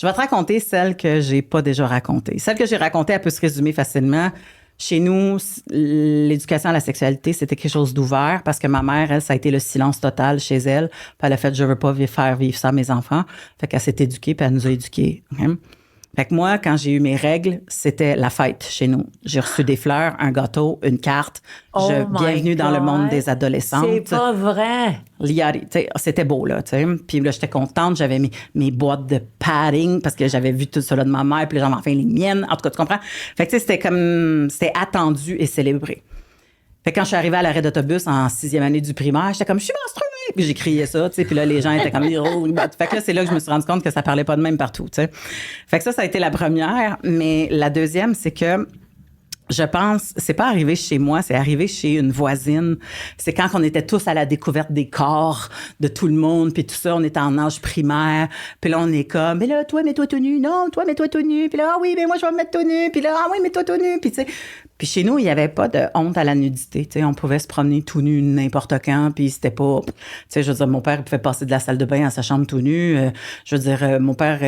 Je vais te raconter celle que j'ai pas déjà racontée. Celle que j'ai racontée, elle peut se résumer facilement. Chez nous, l'éducation à la sexualité, c'était quelque chose d'ouvert parce que ma mère, elle, ça a été le silence total chez elle. Puis elle a fait, je veux pas faire vivre ça à mes enfants. Fait qu'elle s'est éduquée, puis elle nous a éduqués. Okay? Fait que moi, quand j'ai eu mes règles, c'était la fête chez nous. J'ai reçu des fleurs, un gâteau, une carte. Bienvenue dans le monde des adolescentes. C'est pas vrai! C'était beau, là, tu sais. Puis là, j'étais contente. J'avais mes boîtes de padding parce que j'avais vu tout cela de ma mère. Puis là, j'en ai enfin les miennes. En tout cas, tu comprends? Fait que, tu sais, c'était attendu et célébré. Fait que quand je suis arrivée à l'arrêt d'autobus en 6e année du primaire, j'étais comme, je suis menstruée! Puis j'ai crié ça, tu sais. Puis là, les gens étaient comme, oh. Fait que là, c'est là que je me suis rendu compte que ça parlait pas de même partout, tu sais. Fait que ça a été la première. Mais la deuxième, c'est que je pense, c'est pas arrivé chez moi, c'est arrivé chez une voisine. C'est quand on était tous à la découverte des corps de tout le monde, puis tout ça, on était en âge primaire. Puis là, on est comme, mais là, toi, mets-toi tout nu. Non, toi, mets-toi tout nu. Puis là, ah oui, mais moi, je vais me mettre tout nu. Puis là, ah oui, mets-toi tout nu. Puis tu sais, puis chez nous, il n'y avait pas de honte à la nudité. Tu sais, on pouvait se promener tout nu n'importe quand, puis c'était pas... Tu sais, je veux dire, mon père pouvait passer de la salle de bain à sa chambre tout nu. Je veux dire, mon père,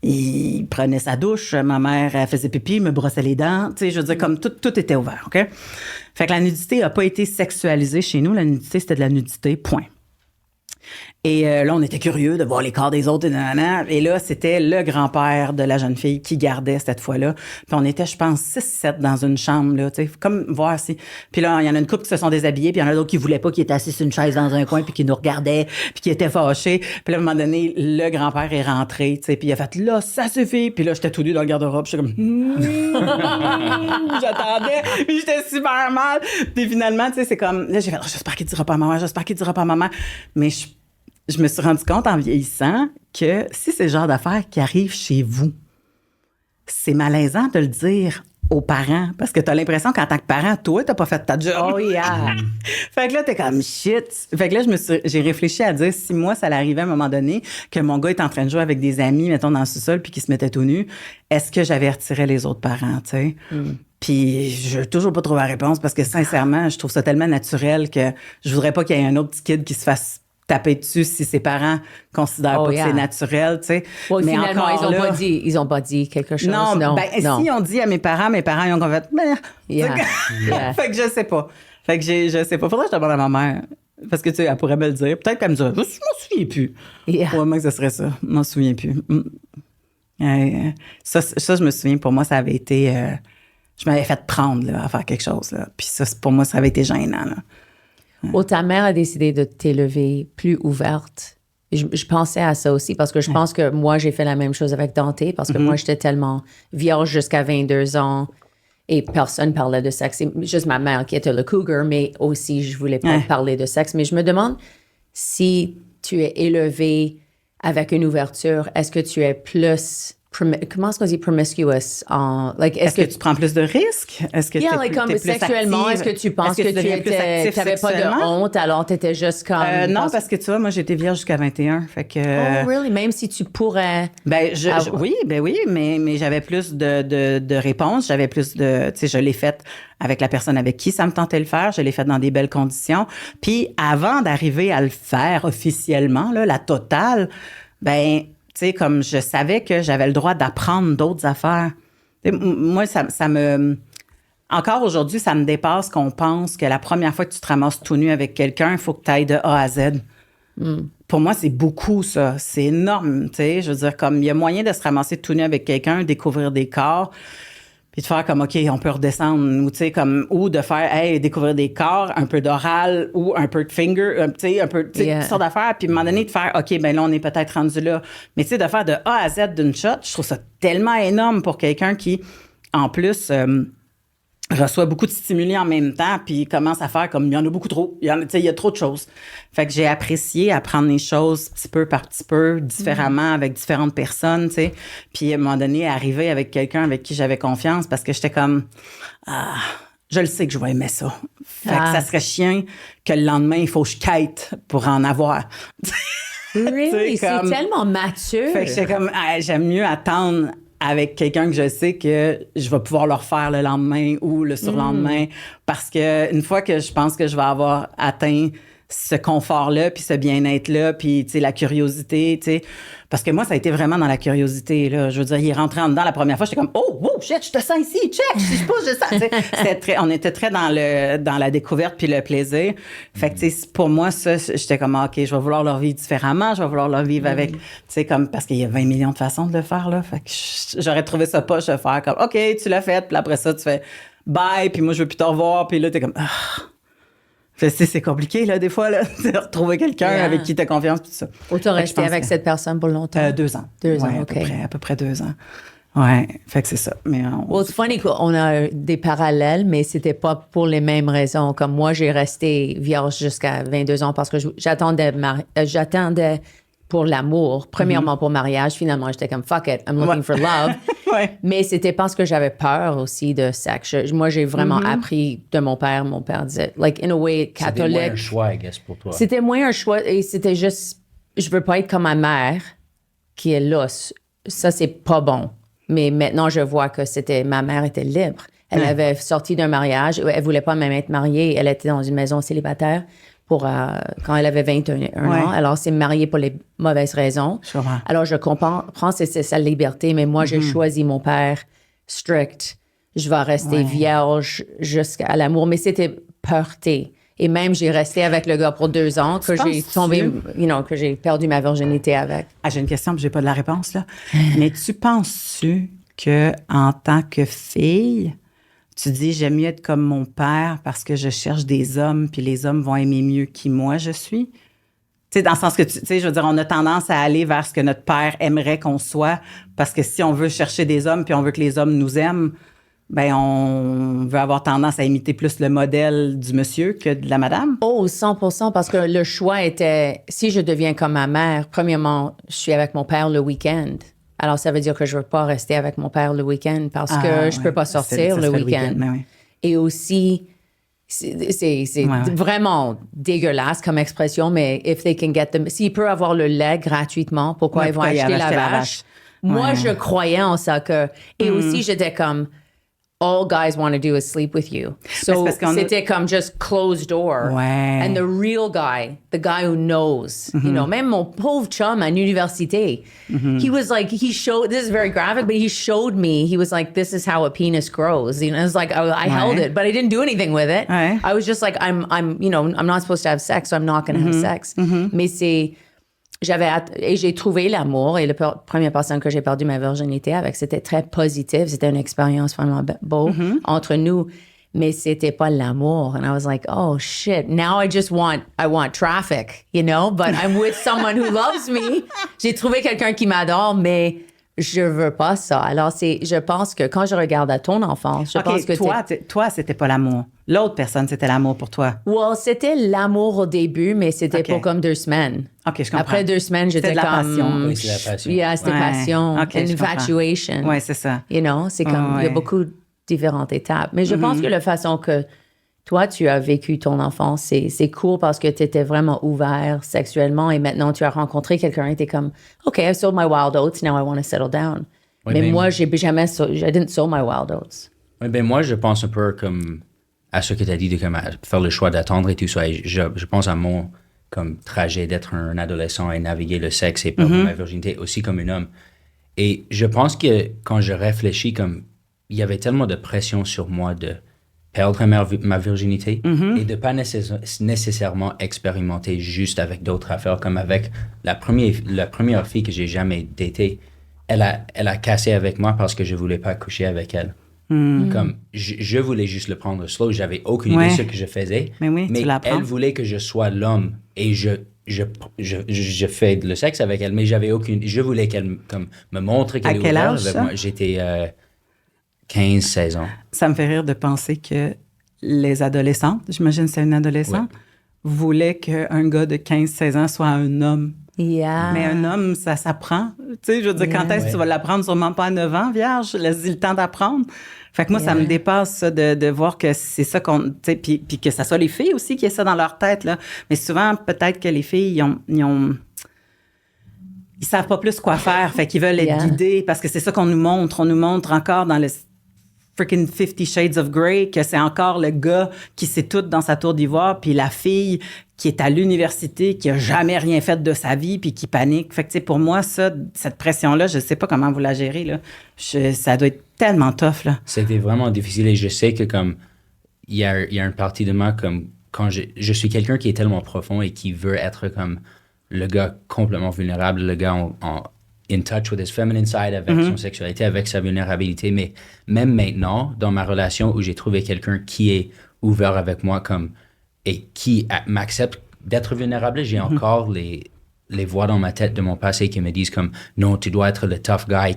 il prenait sa douche. Ma mère, elle faisait pipi, me brossait les dents. Tu sais, je veux dire, comme tout était ouvert, OK? Fait que la nudité n'a pas été sexualisée chez nous. La nudité, c'était de la nudité, point. Et là, on était curieux de voir les corps des autres. Et là, c'était le grand-père de la jeune fille qui gardait cette fois-là. Puis on était, je pense, 6-7 dans une chambre, là, tu sais, comme voir si. Puis là, il y en a une couple qui se sont déshabillés, puis il y en a d'autres qui voulaient pas, qui étaient assis sur une chaise dans un coin, puis qui nous regardaient, puis qui étaient fâchés. Puis là, à un moment donné, le grand-père est rentré, tu sais, puis il a fait, là, ça suffit. Puis là, j'étais tout nu dans le garde-robe, j'étais comme, j'attendais, puis j'étais super mal. Puis finalement, tu sais, c'est comme, là, j'ai fait, j'espère qu'il dira pas à ma mère, j'espère qu'il dira pas à ma mère. Mais je me suis rendu compte en vieillissant que si c'est le genre d'affaires qui arrive chez vous, c'est malaisant de le dire aux parents parce que t'as l'impression qu'en tant que parent, toi, t'as pas fait ta job. Oh yeah! Fait que là, t'es comme shit. Fait que là, j'ai réfléchi à dire si moi, ça l'arrivait à un moment donné que mon gars est en train de jouer avec des amis, mettons, dans le sous-sol puis qu'il se mettait tout nu, est-ce que j'avertirais les autres parents, tu sais? Puis je n'ai toujours pas trouvé la réponse parce que sincèrement, je trouve ça tellement naturel que je voudrais pas qu'il y ait un autre petit kid qui se fasse taper dessus si ses parents considèrent pas que c'est naturel, tu sais. Ouais, mais finalement, ils ont pas dit quelque chose. Non, non. Si on dit à mes parents ils ont fait Yeah. Fait que je sais pas. Fait que je sais pas. Faudrait que je demande à ma mère. Parce que, tu sais, elle pourrait me le dire. Peut-être qu'elle me dirait, je m'en souviens plus. Yeah. Probablement que ce serait ça. Je m'en souviens plus. Ça, je me souviens, pour moi, ça avait été... je m'avais fait prendre là, à faire quelque chose. Là. Puis ça, pour moi, ça avait été gênant. Là. Ta mère a décidé de t'élever plus ouverte. Je pensais à ça aussi parce que je pense que moi, j'ai fait la même chose avec Dante parce que moi, j'étais tellement vierge jusqu'à 22 ans et personne parlait de sexe. C'est juste ma mère qui était le cougar, mais aussi, je voulais pas parler de sexe. Mais je me demande si tu es élevée avec une ouverture, est-ce que tu es plus... Comment est-ce qu'on dit promiscuous? Est-ce que tu prends plus de risques? Est-ce que comme sexuellement, est-ce que tu penses que tu n'avais pas de honte, alors tu étais juste comme... non, parce que tu vois, moi, j'étais vierge jusqu'à 21. Fait que, oh, really? Même si tu pourrais... oui, mais j'avais plus de réponses. J'avais plus de... Tu sais, je l'ai faite avec la personne avec qui ça me tentait de le faire. Je l'ai faite dans des belles conditions. Puis avant d'arriver à le faire officiellement, là, la totale, tu sais, comme je savais que j'avais le droit d'apprendre d'autres affaires. Moi, ça me... Encore aujourd'hui, ça me dépasse qu'on pense que la première fois que tu te ramasses tout nu avec quelqu'un, il faut que tu ailles de A à Z. Pour moi, c'est beaucoup, ça. C'est énorme, tu sais. Je veux dire, comme il y a moyen de se ramasser tout nu avec quelqu'un, découvrir des corps, puis de faire comme, OK, on peut redescendre, ou tu sais, comme, ou de faire, hey, découvrir des corps, un peu d'oral, ou un peu de finger, tu sais, un peu, tu sais, toutes sortes d'affaires, puis à un moment donné, de faire, OK, ben là, on est peut-être rendu là. Mais tu sais, de faire de A à Z d'une shot, je trouve ça tellement énorme pour quelqu'un qui, en plus, reçoit beaucoup de stimuli en même temps, puis commence à faire comme, il y en a beaucoup trop, il y a trop de choses. Fait que j'ai apprécié apprendre les choses petit peu par petit peu, différemment, avec différentes personnes, tu sais. Puis à un moment donné, arriver avec quelqu'un avec qui j'avais confiance, parce que j'étais comme, je le sais que je vais aimer ça. Fait que ça serait chiant que le lendemain, il faut que je quête pour en avoir. Really? C'est tellement mature. Fait que j'étais comme, j'aime mieux attendre avec quelqu'un que je sais que je vais pouvoir le refaire le lendemain ou le surlendemain. Parce que une fois que je pense que je vais avoir atteint ce confort-là, puis ce bien-être-là, puis, tu sais, la curiosité, tu sais. Parce que moi, ça a été vraiment dans la curiosité, là. Je veux dire, il est rentré en dedans la première fois, j'étais comme, oh, wow, shit, je te sens ici, check, si je pousse, je sens. On était très dans la découverte puis le plaisir. Fait que, tu sais, pour moi, ça, j'étais comme, OK, je vais vouloir leur vivre différemment, je vais vouloir leur vivre avec, tu sais, comme, parce qu'il y a 20 millions de façons de le faire, là. Fait que j'aurais trouvé ça poche de faire comme, OK, tu l'as fait, puis après ça, tu fais bye, puis moi, je veux plus te revoir, puis là, t'es comme, c'est compliqué, là, des fois, là, de retrouver quelqu'un avec qui tu as confiance, tout ça. Ou tu as resté avec cette personne pour longtemps? 2 ans. 2 ans, OK. À peu près 2 ans. Ouais, fait que c'est ça. Mais c'est funny qu'on a des parallèles, mais c'était pas pour les mêmes raisons. Comme moi, j'ai resté vierge jusqu'à 22 ans parce que j'attendais pour l'amour. Premièrement, pour mariage. Finalement, j'étais comme, fuck it, I'm looking for love. Mais c'était parce que j'avais peur aussi de sexe. Moi, j'ai vraiment appris de mon père. Mon père disait, like, in a way, catholique. C'était moins un choix, I guess, pour toi. C'était moins un choix et c'était juste, je veux pas être comme ma mère qui est là. Ça, c'est pas bon. Mais maintenant, je vois que ma mère était libre. Elle avait sorti d'un mariage. Elle voulait pas même être mariée. Elle était dans une maison célibataire quand elle avait 21 ans. Alors, c'est mariée pour les mauvaises raisons. Alors, je comprends, c'est sa liberté, mais moi, j'ai choisi mon père strict. Je vais rester vierge jusqu'à l'amour. Mais c'était pureté. Et même, j'ai resté avec le gars pour 2 ans que j'ai tombé, que j'ai perdu ma virginité avec. Ah, j'ai une question, puis j'ai pas de la réponse, là. Mais tu penses-tu que en tant que fille, tu dis, j'aime mieux être comme mon père parce que je cherche des hommes, puis les hommes vont aimer mieux qui moi je suis? Tu sais, dans le sens que, tu sais, je veux dire, on a tendance à aller vers ce que notre père aimerait qu'on soit, parce que si on veut chercher des hommes, puis on veut que les hommes nous aiment, ben on veut avoir tendance à imiter plus le modèle du monsieur que de la madame. Oh, 100%, parce que le choix était, si je deviens comme ma mère, premièrement, je suis avec mon père le week-end. Alors, ça veut dire que je ne veux pas rester avec mon père le week-end parce que je ne peux pas sortir le week-end. Oui. Et aussi, c'est vraiment dégueulasse comme expression, mais if they can get them, s'ils peuvent avoir le lait gratuitement, pourquoi ils vont acheter la vache? Moi, je croyais en ça que, et aussi, j'étais comme, all guys want to do is sleep with you. So, c'était comme just closed door. Ouais. And the real guy, the guy who knows, même mon pauvre chum à l'université, he was like, this is very graphic, but he showed me, he was like, this is how a penis grows. You know, it's like, I held it, but I didn't do anything with it. Ouais. I was just like, I'm not supposed to have sex, so I'm not going to have sex. Mais et j'ai trouvé l'amour et la première personne que j'ai perdu ma virginité avec, c'était très positif. C'était une expérience vraiment beau entre nous, mais c'était pas l'amour. And I was like, oh shit, now I want traffic, but I'm with someone who loves me. J'ai trouvé quelqu'un qui m'adore, mais je veux pas ça. Alors, je pense que quand je regarde à ton enfance, je pense que toi, c'était pas l'amour. L'autre personne, c'était l'amour pour toi. Well, c'était l'amour au début, mais c'était pour comme 2 semaines. OK, je comprends. Après 2 semaines, j'étais comme... Passion. Oui, c'est la passion. Yeah, c'était passion. Okay, infatuation. Oui, c'est ça. C'est comme... Il y a beaucoup de différentes étapes. Mais je pense que la façon que toi, tu as vécu ton enfance, c'est cool parce que tu étais vraiment ouvert sexuellement et maintenant, tu as rencontré quelqu'un et tu es comme, OK, I've sold my wild oats, now I want to settle down. Oui, mais moi, I didn't sold my wild oats. Oui, ben moi, je pense un peu comme à ce que tu as dit de comme, faire le choix d'attendre et tout ça. Et je pense à mon comme trajet d'être un adolescent et naviguer le sexe et perdre ma virginité aussi comme un homme. Et je pense que quand je réfléchis, comme il y avait tellement de pression sur moi de perdre ma virginité et de pas nécessairement expérimenter juste avec d'autres affaires, comme avec la première fille que j'ai jamais datée. Elle a cassé avec moi parce que je voulais pas coucher avec elle. Comme je voulais juste le prendre slow, j'avais aucune idée de ce que je faisais, mais elle voulait que je sois l'homme et je fais le sexe avec elle, mais je voulais qu'elle comme me montre qu'elle est ouverte avec moi. J'étais 15-16 ans. Ça me fait rire de penser que les adolescentes, j'imagine que c'est une adolescente, voulaient qu'un gars de 15-16 ans soit un homme. Yeah. Mais un homme, ça s'apprend. Tu sais, je veux dire, quand est-ce que tu vas l'apprendre? Sûrement pas à 9 ans, vierge. Laisse-y le temps d'apprendre. Fait que moi, ça me dépasse ça, de voir que c'est ça qu'on... Tu sais, puis que ça soit les filles aussi qui aient ça dans leur tête, là. Mais souvent, peut-être que les filles, ils savent pas plus quoi faire. Fait qu'ils veulent être guidés parce que c'est ça qu'on nous montre. On nous montre encore dans le freaking 50 Shades of Grey que c'est encore le gars qui sait tout dans sa tour d'ivoire, puis la fille qui est à l'université, qui a jamais rien fait de sa vie, puis qui panique. Fait que, tu sais, pour moi, cette pression-là, je sais pas comment vous la gérez, là. Ça doit être tellement tough, là. C'était vraiment difficile et je sais que, comme, il y a une partie de moi, comme, quand je suis quelqu'un qui est tellement profond et qui veut être, comme, le gars complètement vulnérable, le gars in touch with his feminine side, avec son sexualité, avec sa vulnérabilité. Mais même maintenant, dans ma relation où j'ai trouvé quelqu'un qui est ouvert avec moi comme et qui m'accepte d'être vulnérable, j'ai encore les voix dans ma tête de mon passé qui me disent comme non, tu dois être le tough guy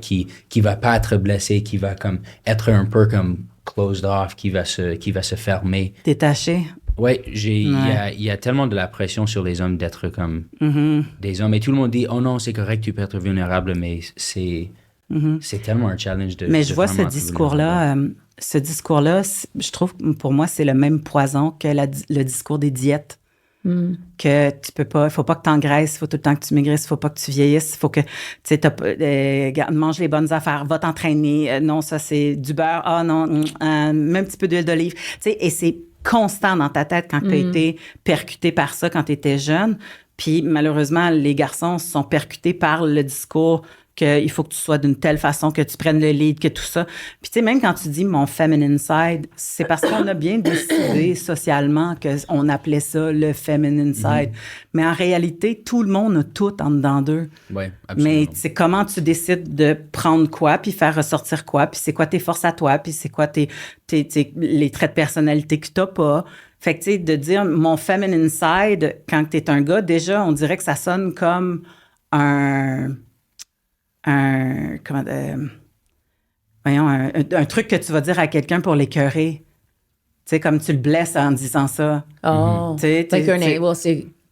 qui va pas être blessé, qui va comme être un peu comme closed off, qui va se fermer. Détaché. Oui, il y a tellement de la pression sur les hommes d'être comme des hommes. Et tout le monde dit, oh non, c'est correct, tu peux être vulnérable, mais c'est tellement un challenge de... Mais je vois ce discours-là, je trouve, pour moi, c'est le même poison que le discours des diètes. Que tu peux pas, il faut pas que tu engraisses, il faut tout le temps que tu maigrisses, il faut pas que tu vieillisses, il faut que, tu sais, mange les bonnes affaires, va t'entraîner, non, ça c'est du beurre, ah non, même un petit peu d'huile d'olive, tu sais, et c'est constant dans ta tête quand tu as été percuté par ça quand tu étais jeune. Puis malheureusement, les garçons sont percutés par le discours qu'il faut que tu sois d'une telle façon, que tu prennes le lead, que tout ça. Puis tu sais, même quand tu dis mon feminine side, c'est parce qu'on a bien décidé socialement qu'on appelait ça le feminine side. Mais en réalité, tout le monde a tout en dedans d'eux. Oui, absolument. Mais c'est comment tu décides de prendre quoi, puis faire ressortir quoi, puis c'est quoi tes forces à toi, puis c'est quoi les traits de personnalité que t'as pas. Fait que, tu sais, de dire mon feminine side, quand t'es un gars, déjà, on dirait que ça sonne comme un truc que tu vas dire à quelqu'un pour l'écœurer. Tu sais, comme tu le blesses en disant ça. Oh, c'est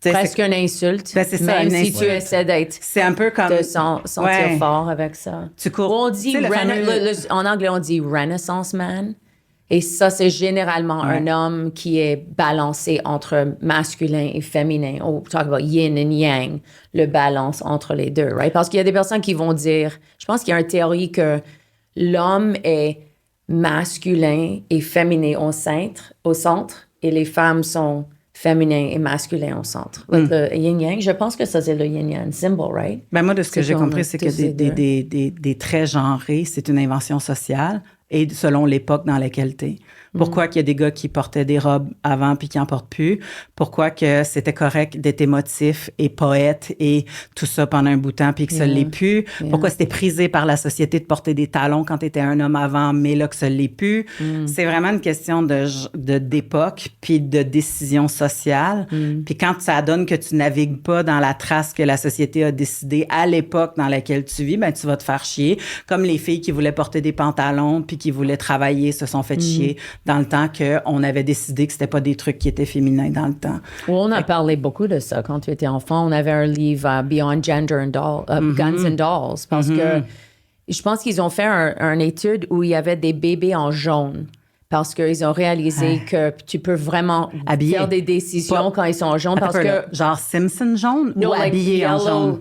presque une insulte. Ben, c'est ça, même si insulte. tu essaies d'être... C'est un peu comme... de sentir fort avec ça. Tu cours. On dit, en anglais, on dit Renaissance man. Et ça, c'est généralement un homme qui est balancé entre masculin et féminin. On talk about yin and yang, le balance entre les deux, right? Parce qu'il y a des personnes qui vont dire, je pense qu'il y a une théorie que l'homme est masculin et féminin au centre, et les femmes sont féminin et masculin au centre. Le yin-yang, je pense que ça, c'est le yin-yang symbol, right? Ben moi, de ce que j'ai compris, c'est que des traits genrés, c'est une invention sociale et selon l'époque dans laquelle t'es. Pourquoi qu'il y a des gars qui portaient des robes avant puis qui en portent plus? Pourquoi que c'était correct d'être émotif et poète et tout ça pendant un bout de temps puis que ça l'est plus? Pourquoi c'était prisé par la société de porter des talons quand t'étais un homme avant, mais là que ça l'est plus? C'est vraiment une question d'époque puis de décision sociale. Puis quand ça donne que tu navigues pas dans la trace que la société a décidé à l'époque dans laquelle tu vis, ben tu vas te faire chier. Comme les filles qui voulaient porter des pantalons puis qui voulaient travailler se sont fait chier dans le temps qu'on avait décidé que c'était pas des trucs qui étaient féminins dans le temps. On a parlé beaucoup de ça quand tu étais enfant. On avait un livre Beyond Gender and Guns and Dolls parce que je pense qu'ils ont fait une étude où il y avait des bébés en jaune. Parce qu'ils ont réalisé que tu peux vraiment faire des décisions quand ils sont en jaune. Parce que, genre Simpson jaune ou habillé en jaune?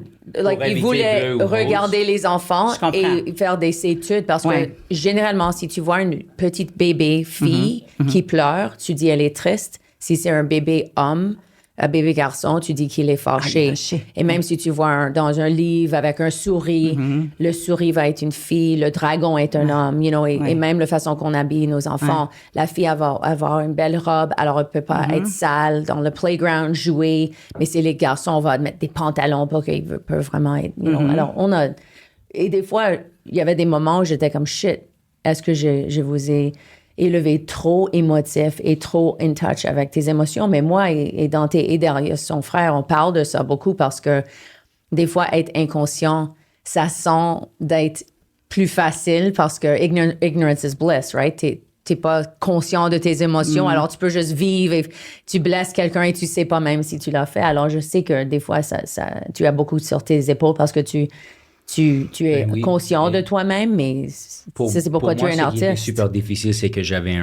Ils voulaient regarder les enfants et faire des études parce que généralement, si tu vois une petite bébé fille qui pleure, tu dis elle est triste. Si c'est un bébé homme, un bébé garçon, tu dis qu'il est fâché. Et même si tu vois dans un livre avec un souris, le souris va être une fille, le dragon est un homme, et même la façon qu'on habille nos enfants. La fille va avoir une belle robe, alors elle peut pas être sale dans le playground, jouer, mais c'est les garçons, on va mettre des pantalons pour qu'ils peuvent vraiment être, Alors, et des fois, il y avait des moments où j'étais comme, shit, est-ce que je vous ai élevé trop émotif et trop in touch avec tes émotions. Mais moi et Dante et derrière son frère, on parle de ça beaucoup parce que des fois, être inconscient, ça sent d'être plus facile parce que ignorance is bliss, right? T'es pas conscient de tes émotions, alors tu peux juste vivre et tu blesses quelqu'un et tu sais pas même si tu l'as fait. Alors, je sais que des fois, tu as beaucoup sur tes épaules parce que tu es conscient de toi-même, mais c'est pourquoi tu es un artiste. Ce qui est super difficile, c'est que j'avais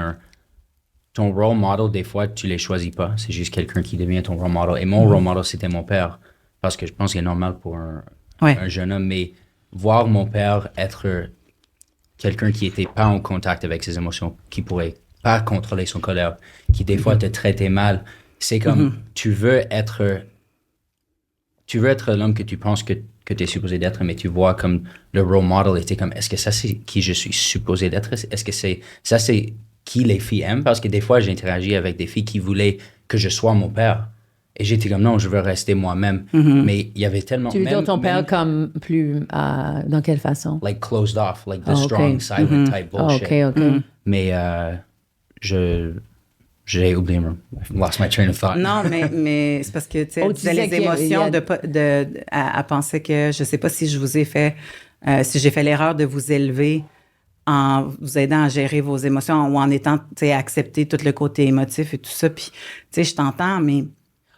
ton role model, des fois, tu les choisis pas. C'est juste quelqu'un qui devient ton role model. Et mon role model, c'était mon père. Parce que je pense que c'est normal pour un jeune homme. Mais voir mon père être quelqu'un qui était pas en contact avec ses émotions, qui pourrait pas contrôler son colère, qui des fois te traitait mal, c'est comme tu veux être l'homme que tu penses que tu es supposé d'être, mais tu vois comme le role model était comme, est-ce que ça c'est qui je suis supposé d'être? Est-ce que c'est qui les filles aiment? Parce que des fois, j'ai interagi avec des filles qui voulaient que je sois mon père. Et j'étais comme, non, je veux rester moi-même. Mais il y avait tellement... Tu veux dire ton père comme plus... dans quelle façon? Like closed off, like the strong, silent type bullshit. OK. Mais j'ai oublié, I've lost my train of thought. Non, mais c'est parce que, tu sais, elle disait les émotions elle pensait que, je sais pas si je vous ai fait, si j'ai fait l'erreur de vous élever en vous aidant à gérer vos émotions ou en étant, tu sais, à accepter tout le côté émotif et tout ça. Puis, tu sais, je t'entends, mais...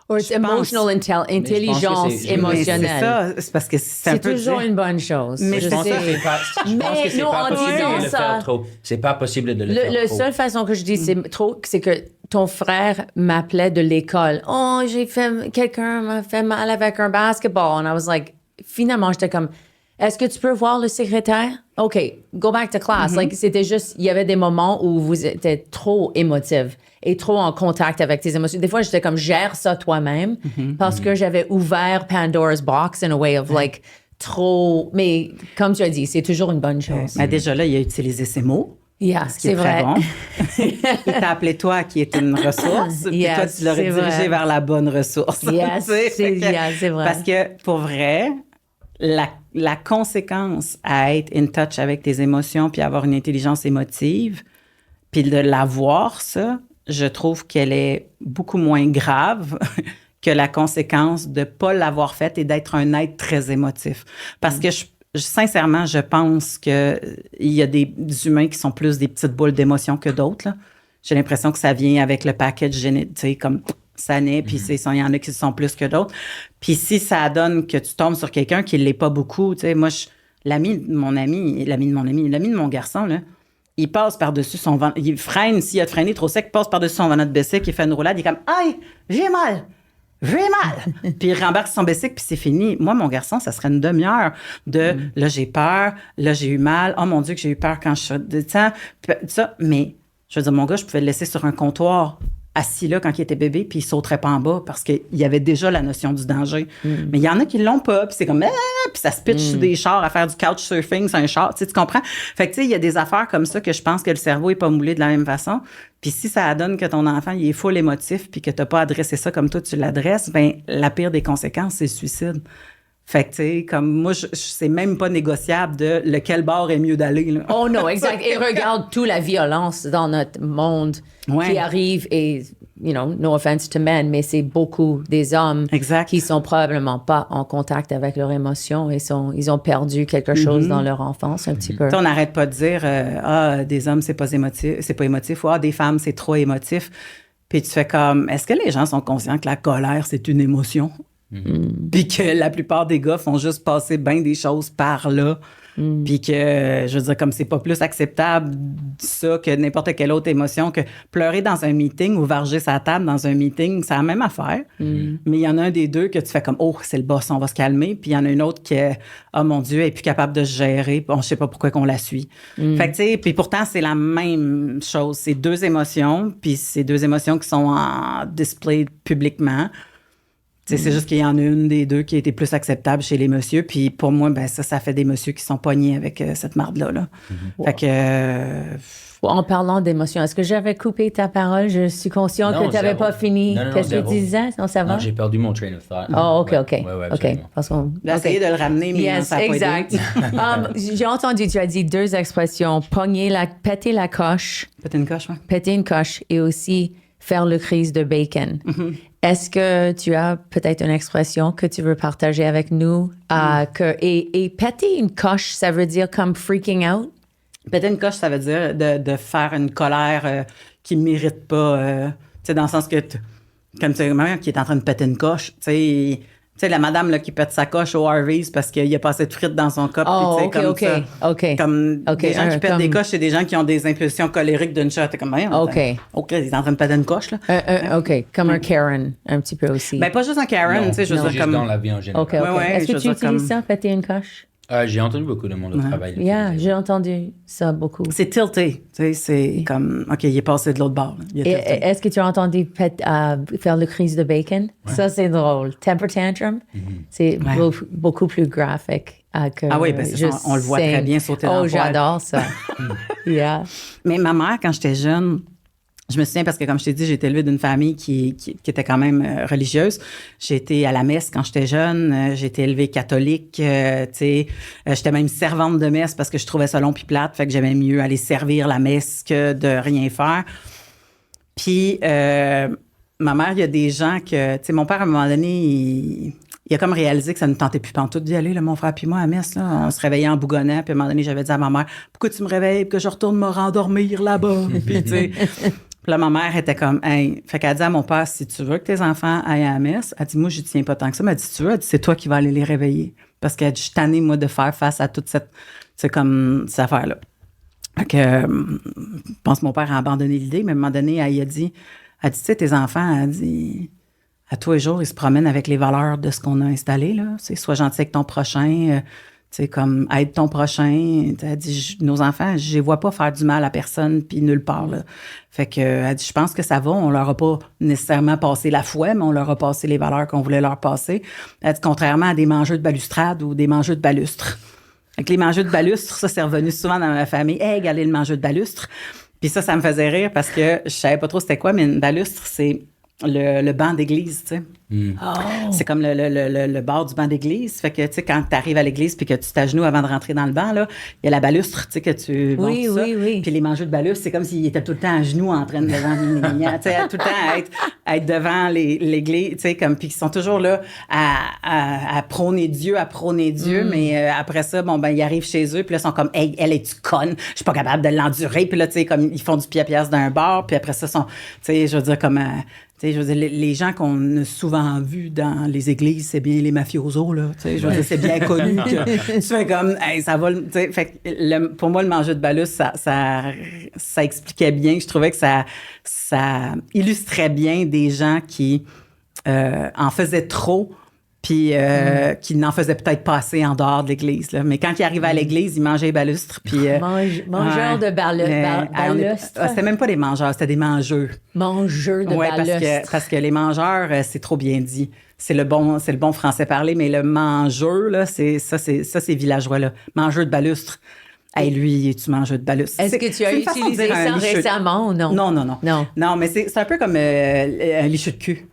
Or it's emotional intelligence émotionnelle. C'est ça, c'est parce que c'est toujours une bonne chose. Mais je pense que c'est pas possible de le faire trop. C'est pas possible de le faire trop. La seule façon que je dis c'est que ton frère m'appelait de l'école. Oh, quelqu'un m'a fait mal avec un basketball. And I was like, finalement, j'étais comme, est-ce que tu peux voir le secrétaire? OK, go back to class. Like, c'était juste, il y avait des moments où vous étiez trop émotive et trop en contact avec tes émotions. Des fois, j'étais comme, gère ça toi-même parce que j'avais ouvert Pandora's box in a way of like, trop... Mais comme tu as dit, c'est toujours une bonne chose. Mais déjà là, il a utilisé ces mots. Yeah, Ce qui est très bon. Il t'a appelé toi qui est une ressource, puis Yes, toi, tu l'aurais c'est dirigé vrai. vers la bonne ressource. Yes, Tu sais, fait que- c'est vrai. Parce que pour vrai, la conséquence à être in touch avec tes émotions puis avoir une intelligence émotive, puis de l'avoir, ça, je trouve qu'elle est beaucoup moins grave que la conséquence de ne pas l'avoir faite et d'être un être très émotif. Parce que sincèrement, je pense qu'il y a des humains qui sont plus des petites boules d'émotions que d'autres, là. J'ai l'impression que ça vient avec le package génétique, tu sais, comme ça naît, puis il y en a qui le sont plus que d'autres. Puis si ça donne que tu tombes sur quelqu'un qui ne l'est pas beaucoup, tu sais, moi, l'ami de mon garçon, là, il passe par-dessus son ventre, il freine, s'il a freiné trop sec, il passe par-dessus son ventre de bicycle, il fait une roulade, il est comme « Aïe, j'ai mal! » Puis il rembarque son bicycle, puis c'est fini. Moi, mon garçon, ça serait une demi-heure de là, j'ai peur, là, j'ai eu mal. Oh mon Dieu, que j'ai eu peur quand je suis. Ça. Mais, je veux dire, mon gars, je pouvais le laisser sur un comptoir assis là quand il était bébé, puis il sauterait pas en bas parce qu'il y avait déjà la notion du danger. Mais il y en a qui l'ont pas, puis c'est comme puis ça se pitch sur des chars à faire du couchsurfing sur un char, tu comprends? Fait que tu sais, il y a des affaires comme ça que je pense que le cerveau est pas moulé de la même façon. Puis si ça donne que ton enfant il est full émotif puis que t'as pas adressé ça comme toi tu l'adresses, ben la pire des conséquences c'est le suicide. Fait que, tu sais, comme moi, c'est même pas négociable de lequel bord est mieux d'aller. Là. Oh non, exact. Et regarde toute la violence dans notre monde qui arrive et, you know, no offense to men, mais c'est beaucoup des hommes qui sont probablement pas en contact avec leurs émotions et ils ont perdu quelque chose dans leur enfance un petit peu. On n'arrête pas de dire des hommes, c'est pas émotif, ou des femmes, c'est trop émotif. Puis tu fais comme, est-ce que les gens sont conscients que la colère, c'est une émotion? Puis que la plupart des gars font juste passer bien des choses par là. Puis que, je veux dire, comme c'est pas plus acceptable ça que n'importe quelle autre émotion, que pleurer dans un meeting ou varger sa table dans un meeting, c'est la même affaire. Mais il y en a un des deux que tu fais comme, oh, c'est le boss, on va se calmer. Puis il y en a une autre qui est, oh mon Dieu, elle est plus capable de se gérer. On ne sait pas pourquoi qu'on la suit. Fait que, tu sais, puis pourtant, c'est la même chose. C'est deux émotions, puis c'est deux émotions qui sont en display publiquement. C'est juste qu'il y en a une des deux qui a été plus acceptable chez les messieurs. Puis pour moi, ben ça fait des messieurs qui sont pognés avec cette marde-là. Là. Fait que... En parlant d'émotions, est-ce que j'avais coupé ta parole? Je suis consciente que tu n'avais pas fini. Qu'est-ce que tu disais? Non, ça va? Non, j'ai perdu mon train of thought. Oh, OK. Ouais, Parce qu'on... J'ai essayé de le ramener, mais yes, ça n'a pas exact. aidé. J'ai entendu, tu as dit deux expressions. Péter la coche. Péter une coche, oui. Péter une coche et aussi faire le crise de bacon. Est-ce que tu as peut-être une expression que tu veux partager avec nous? Et péter une coche, ça veut dire comme freaking out? Péter une coche, ça veut dire de faire une colère qui ne mérite pas. Tu sais, dans le sens que, comme tu sais, qui est en train de péter une coche, tu sais, la madame là, qui pète sa coche au Harvey's parce qu'il y a pas assez de frites dans son cop. Oh, puis, tu sais, OK. Comme des gens qui pètent des coches, c'est des gens qui ont des impulsions colériques d'une shot. T'es comme, OK, il est en train de péter une coche, là. OK, comme un Karen, un petit peu aussi. Ben, pas juste un Karen, tu sais, je veux dire juste comme... dans la vie en général. OK. Est-ce que tu utilises ça, péter une coche? J'ai entendu beaucoup de monde au travail. J'ai entendu ça beaucoup. C'est tilté, tu sais, c'est comme, OK, il est passé de l'autre bord. Est-ce que tu as entendu faire le crise de bacon? Ouais. Ça, c'est drôle. Temper tantrum, c'est beaucoup plus graphique. Ah oui, ben c'est ça, on le voit très bien sauter dans le poêle. Oh, j'adore ça. Yeah. Mais ma mère, quand j'étais jeune, je me souviens parce que, comme je t'ai dit, j'ai été élevée d'une famille qui était quand même religieuse. J'ai été à la messe quand j'étais jeune. J'ai été élevée catholique. Tu sais, j'étais même servante de messe parce que je trouvais ça long puis plate. Fait que j'aimais mieux aller servir la messe que de rien faire. Puis, ma mère, il y a des gens que... Tu sais, mon père, à un moment donné, il a comme réalisé que ça ne tentait plus pantoute d'y aller, là, mon frère puis moi, à messe. Là. On se réveillait en bougonnant. Puis, à un moment donné, j'avais dit à ma mère, « Pourquoi tu me réveilles? Puis que je retourne me rendormir là-bas. » Puis, tu sais... Puis là, ma mère était comme, hey. Fait qu'elle dit à mon père, si tu veux que tes enfants aillent à la messe, elle dit, moi, j'y tiens pas tant que ça. Mais elle dit, si tu veux, elle dit, c'est toi qui vas aller les réveiller. Parce qu'elle dit, je suis tannée, moi, de faire face à toute cette affaire-là. Fait que, je pense que mon père a abandonné l'idée, mais à un moment donné, elle a dit, tu sais, tes enfants, elle dit, à tous les jours, ils se promènent avec les valeurs de ce qu'on a installé, là. C'est sois gentil avec ton prochain, sais, comme aide ton prochain. Elle dit, nos enfants, je les vois pas faire du mal à personne, puis nulle part, là. Fait que, elle dit, je pense que ça va. On leur a pas nécessairement passé la fouet, mais on leur a passé les valeurs qu'on voulait leur passer. Elle dit, contrairement à des mangeux de balustrade ou des mangeux de balustre. Fait que les mangeux de balustre, ça, c'est revenu souvent dans ma famille. Hey, regardez le mangeux de balustre. Puis ça me faisait rire parce que je savais pas trop c'était quoi, mais une balustre, c'est le banc d'église, tu sais. C'est comme le bord du banc d'église. Fait que, tu sais, quand tu arrives à l'église puis que tu t'agenouilles avant de rentrer dans le banc, là, il y a la balustre, tu sais, que tu montes ça. Oui. Puis les mangeux de balustre, c'est comme s'ils étaient tout le temps à genoux en train de devant tu sais, tout le temps à être devant l'église, tu sais, comme, puis ils sont toujours là à prôner Dieu, mais après ça, bon, ben, ils arrivent chez eux, puis là, ils sont comme, hey, elle est-tu conne? Je suis pas capable de l'endurer. Puis là, tu sais, comme, ils font du pied-à-pièce d'un bord, puis après ça, tu sais, je veux dire, comme, tu sais, je veux dire, les gens qu'on a souvent vus dans les églises, c'est bien les mafiosos, là. Tu sais, je veux dire, c'est bien connu que tu fais comme, hey, ça va, tu sais, fait que pour moi, le manger de balus, ça expliquait bien. Je trouvais que ça illustrait bien des gens qui en faisaient trop, puis qui n'en faisaient peut-être pas assez en dehors de l'église, là. Mais quand ils arrivaient à l'église, ils mangeaient les balustres, puis... Mangeurs de balustres. C'était même pas des mangeurs, c'était des mangeux. Mangeurs de balustres. Parce que les mangeurs, c'est trop bien dit. C'est le bon français parlé, mais le mangeux, là, c'est villageois, là. Mangeux de balustres. Hey, lui, tu manges de balustre. Est-ce que tu as utilisé ça récemment ou non? Non. Non, mais c'est un peu comme un licheux de cul.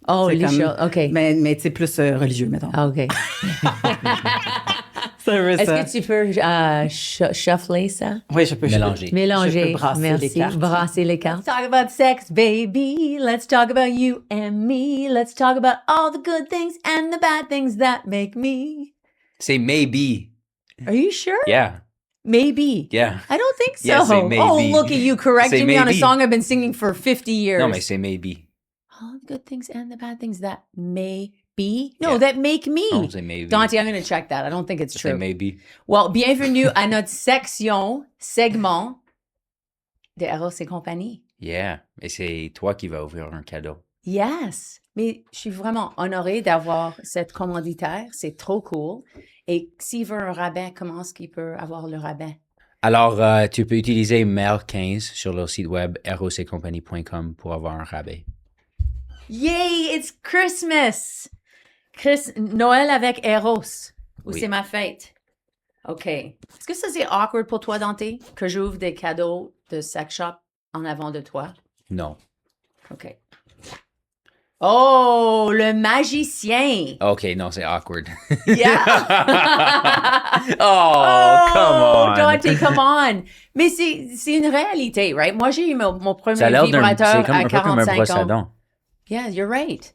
Oh, licheux, OK. Mais tu sais, plus religieux, mettons. Ah, OK. Est-ce que tu peux shuffler ça? Oui, je peux. Mélanger. Je peux brasser les cartes. Brasser les cartes. Let's talk about sex, baby. Let's talk about you and me. Let's talk about all the good things and the bad things that make me. Say maybe. Are you sure? Yeah. Maybe. Yeah. I don't think so. Yeah, say maybe. Oh, look at you correcting Say me on a maybe. song I've been singing for 50 years. Non, mais c'est maybe. All the good things and the bad things that may be. No, Yeah. that make me. Non, c'est maybe. Dante, I'm going to check that. I don't think it's Say true. maybe. Well, bienvenue à notre segment de Eros et compagnie. Yeah. Et c'est toi qui vas ouvrir un cadeau. Yes. Mais je suis vraiment honorée d'avoir cette commanditaire. C'est trop cool. Et s'il veut un rabais, comment est-ce qu'il peut avoir le rabais? Alors, tu peux utiliser MER15 sur leur site web erosetcompagnie.com pour avoir un rabais. Yay, it's Christmas! Noël avec Eros. Ou Oui. c'est ma fête? OK. Est-ce que ça, c'est awkward pour toi, Dante, que j'ouvre des cadeaux de sex shop en avant de toi? Non. OK. Oh, le magicien! OK, non, c'est awkward. Yeah! oh, come on! Dante, come on! Mais c'est une réalité, right? Moi, j'ai eu mon premier Ça a l'air vibrateur c'est comme, à un peu comme un 45 brosse à ans. dents. Yeah, you're right.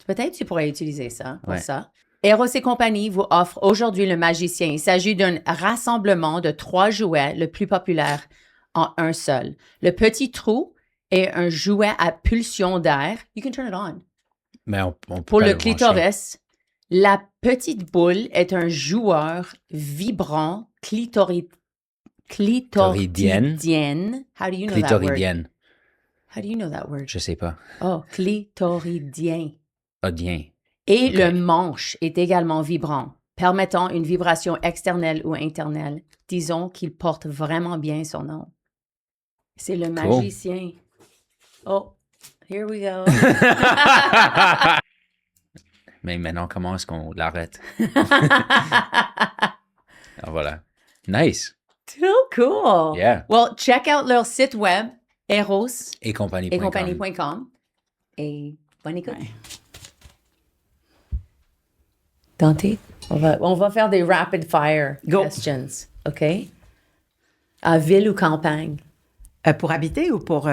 Peut-être tu pourrais utiliser ça pour Ouais. ça. Eros et compagnie vous offre aujourd'hui le magicien. Il s'agit d'un rassemblement de 3 jouets le plus populaire en un seul. Le petit trou est un jouet à pulsion d'air. You can turn it on. Mais on peut Pour pas le brancher. clitoris, la petite boule est un joueur vibrant clitoridienne. How do you know that word? Clitoridienne. How do you know that word? Je sais pas. Oh, clitoridien. Odien. Et Ok. le manche est également vibrant, permettant une vibration externe ou interne. Disons qu'il porte vraiment bien son nom. C'est le magicien. Oh, here we go. Mais maintenant, comment est-ce qu'on l'arrête? Alors, voilà. Nice. Too cool. Yeah. Well, check out leur site web, eros Et compagnie.com. et compagnie.com. Et bonne écoute. Ouais. Dante, on va faire des rapid fire Go. questions, OK? À ville ou campagne? Pour habiter ou pour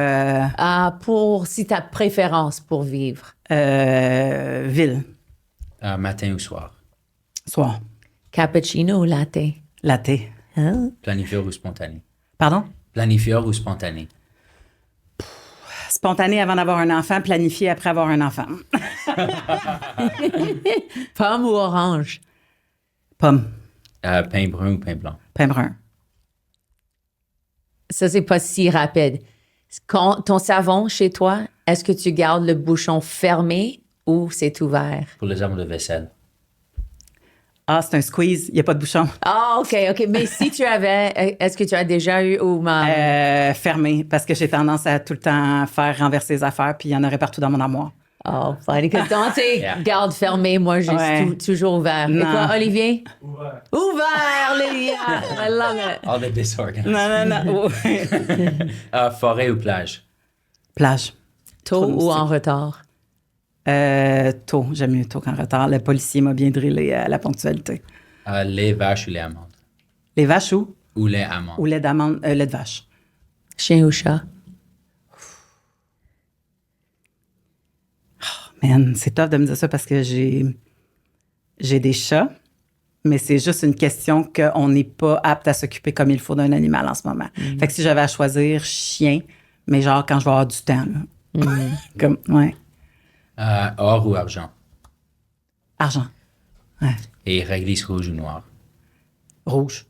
Pour si ta préférence pour vivre. ville? Matin ou soir? Soir. Cappuccino ou latte? Latte. Hein? Planifieur ou spontané? Pardon? Planifieur ou spontané? Spontané avant d'avoir un enfant, planifié après avoir un enfant. Pomme ou orange? Pomme. Pain brun ou pain blanc? Pain brun. Ça, c'est pas si rapide. Quand ton savon chez toi, est-ce que tu gardes le bouchon fermé ou c'est ouvert? Pour les armes de vaisselle. Ah, c'est un squeeze, il n'y a pas de bouchon. Ah, OK. Mais si tu avais, est-ce que tu as déjà eu ou Fermé, parce que j'ai tendance à tout le temps faire renverser les affaires, puis il y en aurait partout dans mon armoire. Oh, funny. Que Dante garde fermé, moi, j'ai toujours ouvert. Non. Et toi, Olivier? Ouvert. Lydia! I love it. All the disorganized. Non. Forêt ou plage? Plage. Tôt ou en retard? Tôt. J'aime mieux tôt qu'en retard. Le policier m'a bien drillé à la ponctualité. Les vaches ou les amandes? Les vaches ou? Ou les amandes? Ou lait d'amande, lait de vache. Chien ou chat? Man, c'est tough de me dire ça parce que j'ai des chats, mais c'est juste une question qu'on n'est pas apte à s'occuper comme il faut d'un animal en ce moment. Fait que si j'avais à choisir chien, mais genre quand je vais avoir du temps, là. Comme, ouais. Or ou argent? Argent. Ouais. Et réglisse rouge ou noire? Rouge.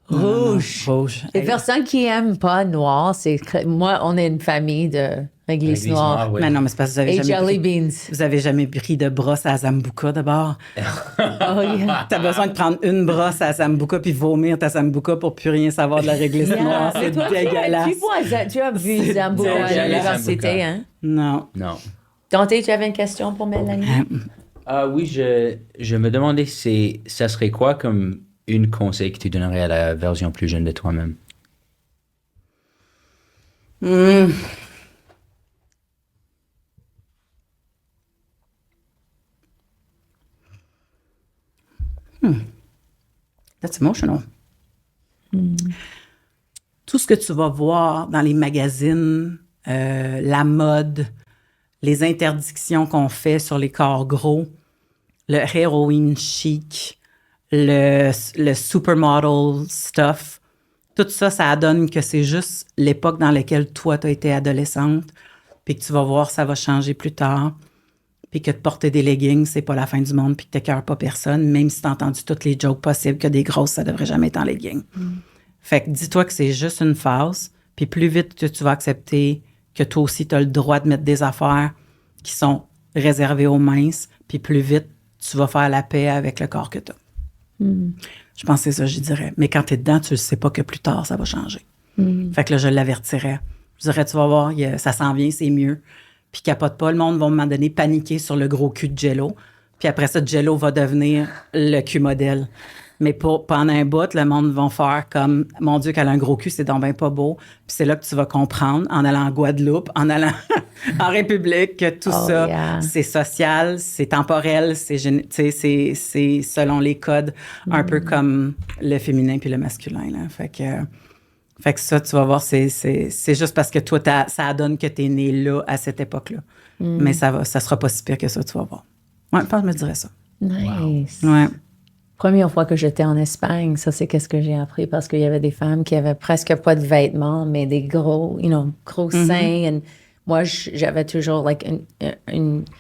Rouge. Non, rouge. Les personnes qui aiment pas noir, moi, on est une famille de réglisse noire. oui. Mais non, mais c'est parce que vous avez Et jelly jamais beans. vous avez jamais pris de brosse à Zambuca d'abord. Oh, yeah. T'as besoin de prendre une brosse à Zambuca puis vomir ta Zambuca pour plus rien savoir de la réglisse noire. C'est Mais toi, dégueulasse. tu as vu Zambuca à dégueulasse. l'université, hein? Non. Non. Dante, tu avais une question pour Mélanie? Oui, je me demandais, ça serait quoi comme une conseil que tu donnerais à la version plus jeune de toi-même? That's emotional. Tout ce que tu vas voir dans les magazines, la mode, les interdictions qu'on fait sur les corps gros, le heroin chic, le supermodel stuff, tout ça, ça donne que c'est juste l'époque dans laquelle toi, tu as été adolescente, puis que tu vas voir, ça va changer plus tard, puis que de porter des leggings, c'est pas la fin du monde, puis que t'écœures pas personne, même si t'as entendu toutes les jokes possibles que des grosses, ça devrait jamais être en leggings. Fait que dis-toi que c'est juste une phase, puis plus vite que tu vas accepter que toi aussi, tu as le droit de mettre des affaires qui sont réservées aux minces, puis plus vite, tu vas faire la paix avec le corps que tu as. Je pense que c'est ça, je dirais. Mais quand tu es dedans, tu ne sais pas que plus tard, ça va changer. Fait que là, je l'avertirais. Je dirais, tu vas voir, ça s'en vient, c'est mieux. Puis capote pas, le monde va, à un moment donné, paniquer sur le gros cul de Jell-O. Puis après ça, Jell-O va devenir le cul modèle. Mais pendant un bout, le monde va faire comme, mon Dieu, qu'elle a un gros cul, c'est donc bien pas beau. Puis c'est là que tu vas comprendre, en allant en Guadeloupe, en allant en République, que tout ça, c'est social, c'est temporel, c'est selon les codes, un peu comme le féminin puis le masculin. Là. Fait que ça, tu vas voir, c'est juste parce que toi, ça donne que tu es né là, à cette époque-là. Mais ça sera pas si pire que ça, tu vas voir. Ouais, je pense que je me dirais ça. Nice. Ouais. Première fois que j'étais en Espagne, ça, c'est qu'est-ce que j'ai appris parce qu'il y avait des femmes qui avaient presque pas de vêtements, mais des gros, gros seins. Et moi, j'avais toujours,